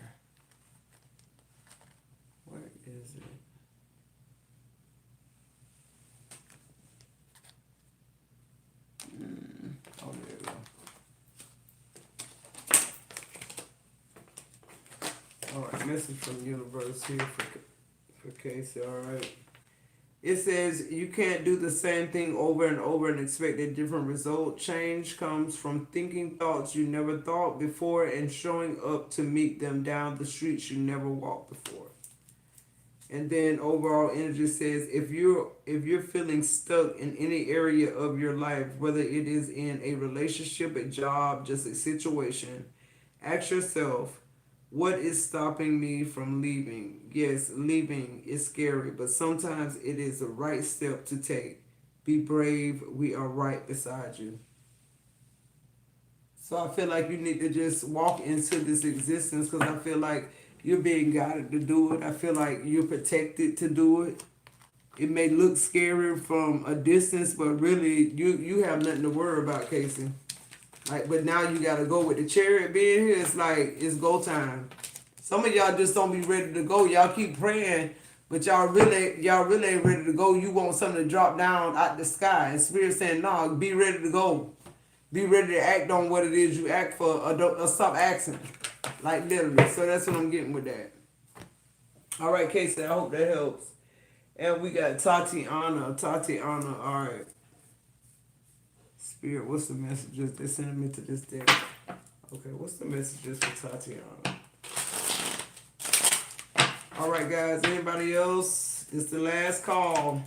Where is it? Oh, there we go. Alright, message from the universe here for Casey, alright. It says you can't do the same thing over and over and expect a different result. Change comes from thinking thoughts you never thought before and showing up to meet them down the streets you never walked before. And then overall energy says if you're feeling stuck in any area of your life, whether it is in a relationship, a job, just a situation, ask yourself, what is stopping me from leaving? Yes, leaving is scary, but sometimes it is the right step to take. Be brave. We are right beside you. So I feel like you need to just walk into this existence because I feel like you're being guided to do it. I feel like you're protected to do it. It may look scary from a distance, but really you have nothing to worry about, Casey. Like, but now you gotta go with the Chariot being here. It's like it's go time. Some of y'all just don't be ready to go. Y'all keep praying, but y'all really ain't ready to go. You want something to drop down out the sky. And Spirit saying, no, be ready to go. Be ready to act on what it is you act for, or stop acting. Like, literally. So that's what I'm getting with that. All right, Casey, I hope that helps. And we got Tatiana. Tatiana, all right. Spirit, what's the messages? They're sending me to this day. Okay, what's the messages for Tatiana? All right, guys, anybody else? It's the last call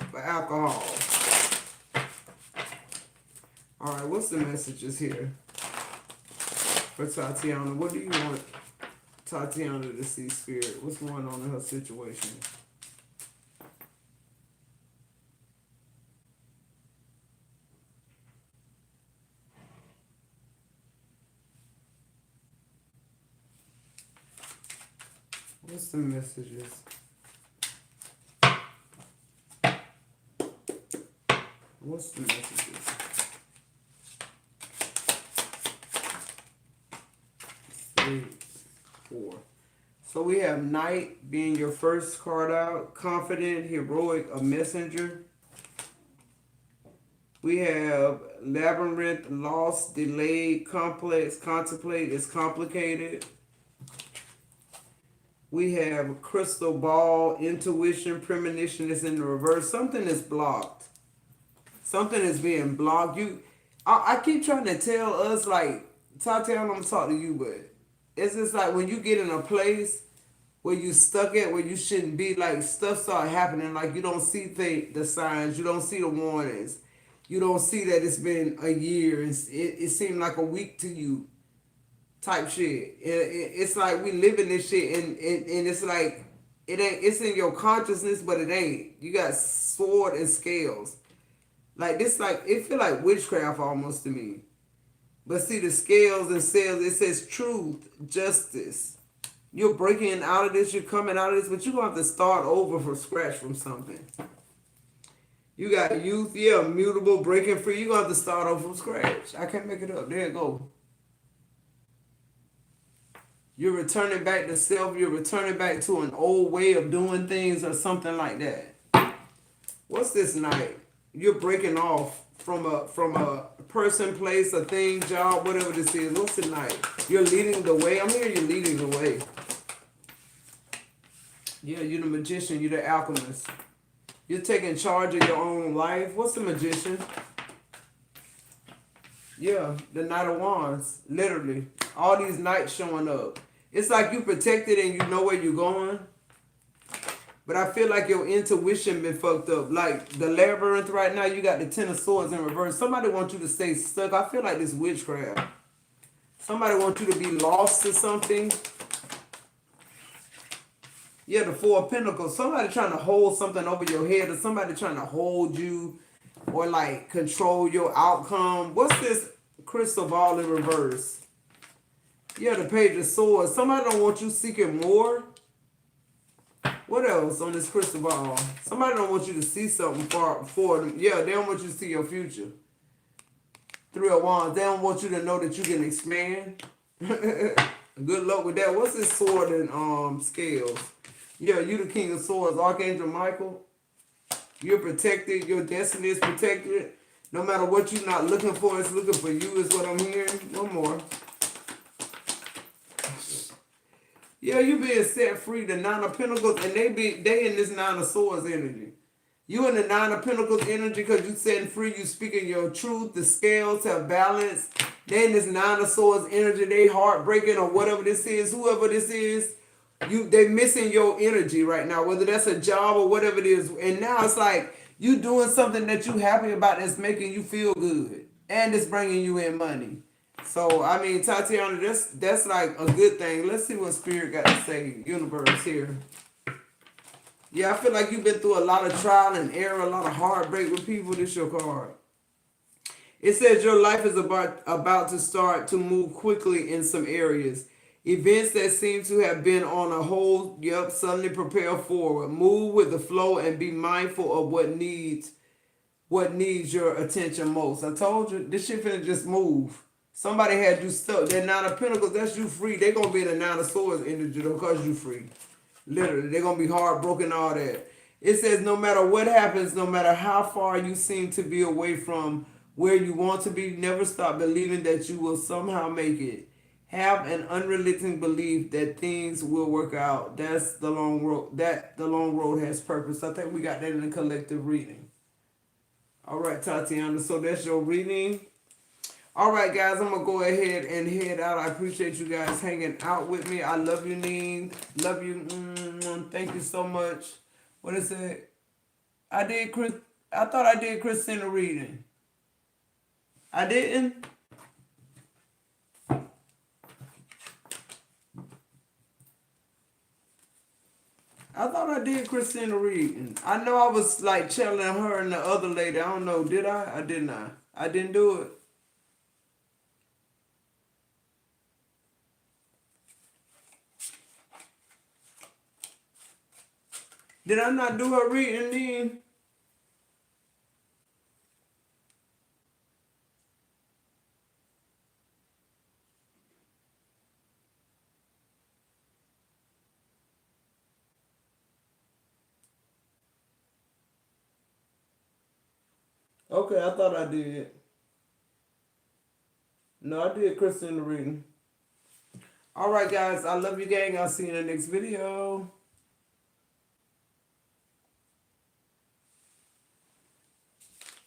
for alcohol. All right, what's the messages here for Tatiana? What do you want Tatiana to see, Spirit? What's going on in her situation? What's the messages? What's the messages? 3, 4. So we have Knight being your first card out. Confident, heroic, a messenger. We have Labyrinth, lost, delayed, complex, contemplate, is complicated. We have Crystal Ball, intuition, premonition is in the reverse. Something is blocked. Something is being blocked. I keep trying to tell us, like, Tatiana, I'm gonna talk to you, but it's just like when you get in a place where you stuck at where you shouldn't be, like stuff start happening, like you don't see the signs, you don't see the warnings, you don't see that it's been a year, it seemed like a week to you, type shit. It's like we live in this shit, and it's like it ain't. It's in your consciousness, but it ain't. You got sword and scales, like this. Like it feel like witchcraft almost to me. But see the scales and scales. It says truth, justice. You're breaking out of this. You're coming out of this, but you're gonna have to start over from scratch from something. You got youth, yeah, mutable, breaking free. You're gonna have to start over from scratch. I can't make it up. There you go. You're returning back to self. You're returning back to an old way of doing things or something like that. What's this night? You're breaking off from a person, place, a thing, job, whatever this is. What's the night? You're leading the way. I'm here. You're leading the way. Yeah, you're the magician. You're the alchemist. You're taking charge of your own life. What's the magician? Yeah, the Knight of Wands. Literally, all these knights showing up. It's like you protected and you know where you're going. But I feel like your intuition been fucked up. Like the labyrinth right now, you got the Ten of Swords in reverse. Somebody wants you to stay stuck. I feel like this witchcraft. Somebody wants you to be lost to something. Yeah, the Four of Pentacles. Somebody trying to hold something over your head, or somebody trying to hold you or like control your outcome. What's this crystal ball in reverse? Yeah, the Page of Swords. Somebody don't want you seeking more. What else on this crystal ball? Somebody don't want you to see something far for them. Yeah, they don't want you to see your future. Three of Wands. They don't want you to know that you can expand. Good luck with that. What's this sword and scales? Yeah, you the King of Swords, Archangel Michael. You're protected. Your destiny is protected. No matter what you're not looking for, it's looking for you is what I'm hearing. One more. Yeah, you being set free. The Nine of Pentacles, and they in this Nine of Swords energy. You in the Nine of Pentacles energy because you setting free. You speaking your truth. The scales have balance. They in this Nine of Swords energy. They heartbreaking or whatever this is. Whoever this is, they missing your energy right now. Whether that's a job or whatever it is. And now it's like you doing something that you happy about that's making you feel good and it's bringing you in money. So, I mean, Tatiana, that's like a good thing. Let's see what Spirit got to say, universe here. Yeah, I feel like you've been through a lot of trial and error, a lot of heartbreak with people. This your card. It says your life is about to start to move quickly in some areas. Events that seem to have been on a hold, suddenly propel forward. Move with the flow and be mindful of what needs your attention most. I told you, this shit finna just move. Somebody had you stuck. That Nine of Pentacles, that's you free. They're going to be in the Nine of Swords energy because you free. Literally, they're going to be heartbroken, all that. It says no matter what happens, no matter how far you seem to be away from where you want to be, never stop believing that you will somehow make it. Have an unrelenting belief that things will work out. That's the long road. The long road has purpose. I think we got that in the collective reading. All right, Tatiana. So that's your reading. All right, guys, I'm going to go ahead and head out. I appreciate you guys hanging out with me. I love you, Neen. Love you. Thank you so much. What is it? I thought I did Christina reading. I didn't. I thought I did Christina reading. I know I was like telling her and the other lady. I don't know. Did I? I did not. I didn't do it. Did I not do her reading then? Okay, I thought I did. No, I did Christina reading. All right, guys. I love you, gang. I'll see you in the next video.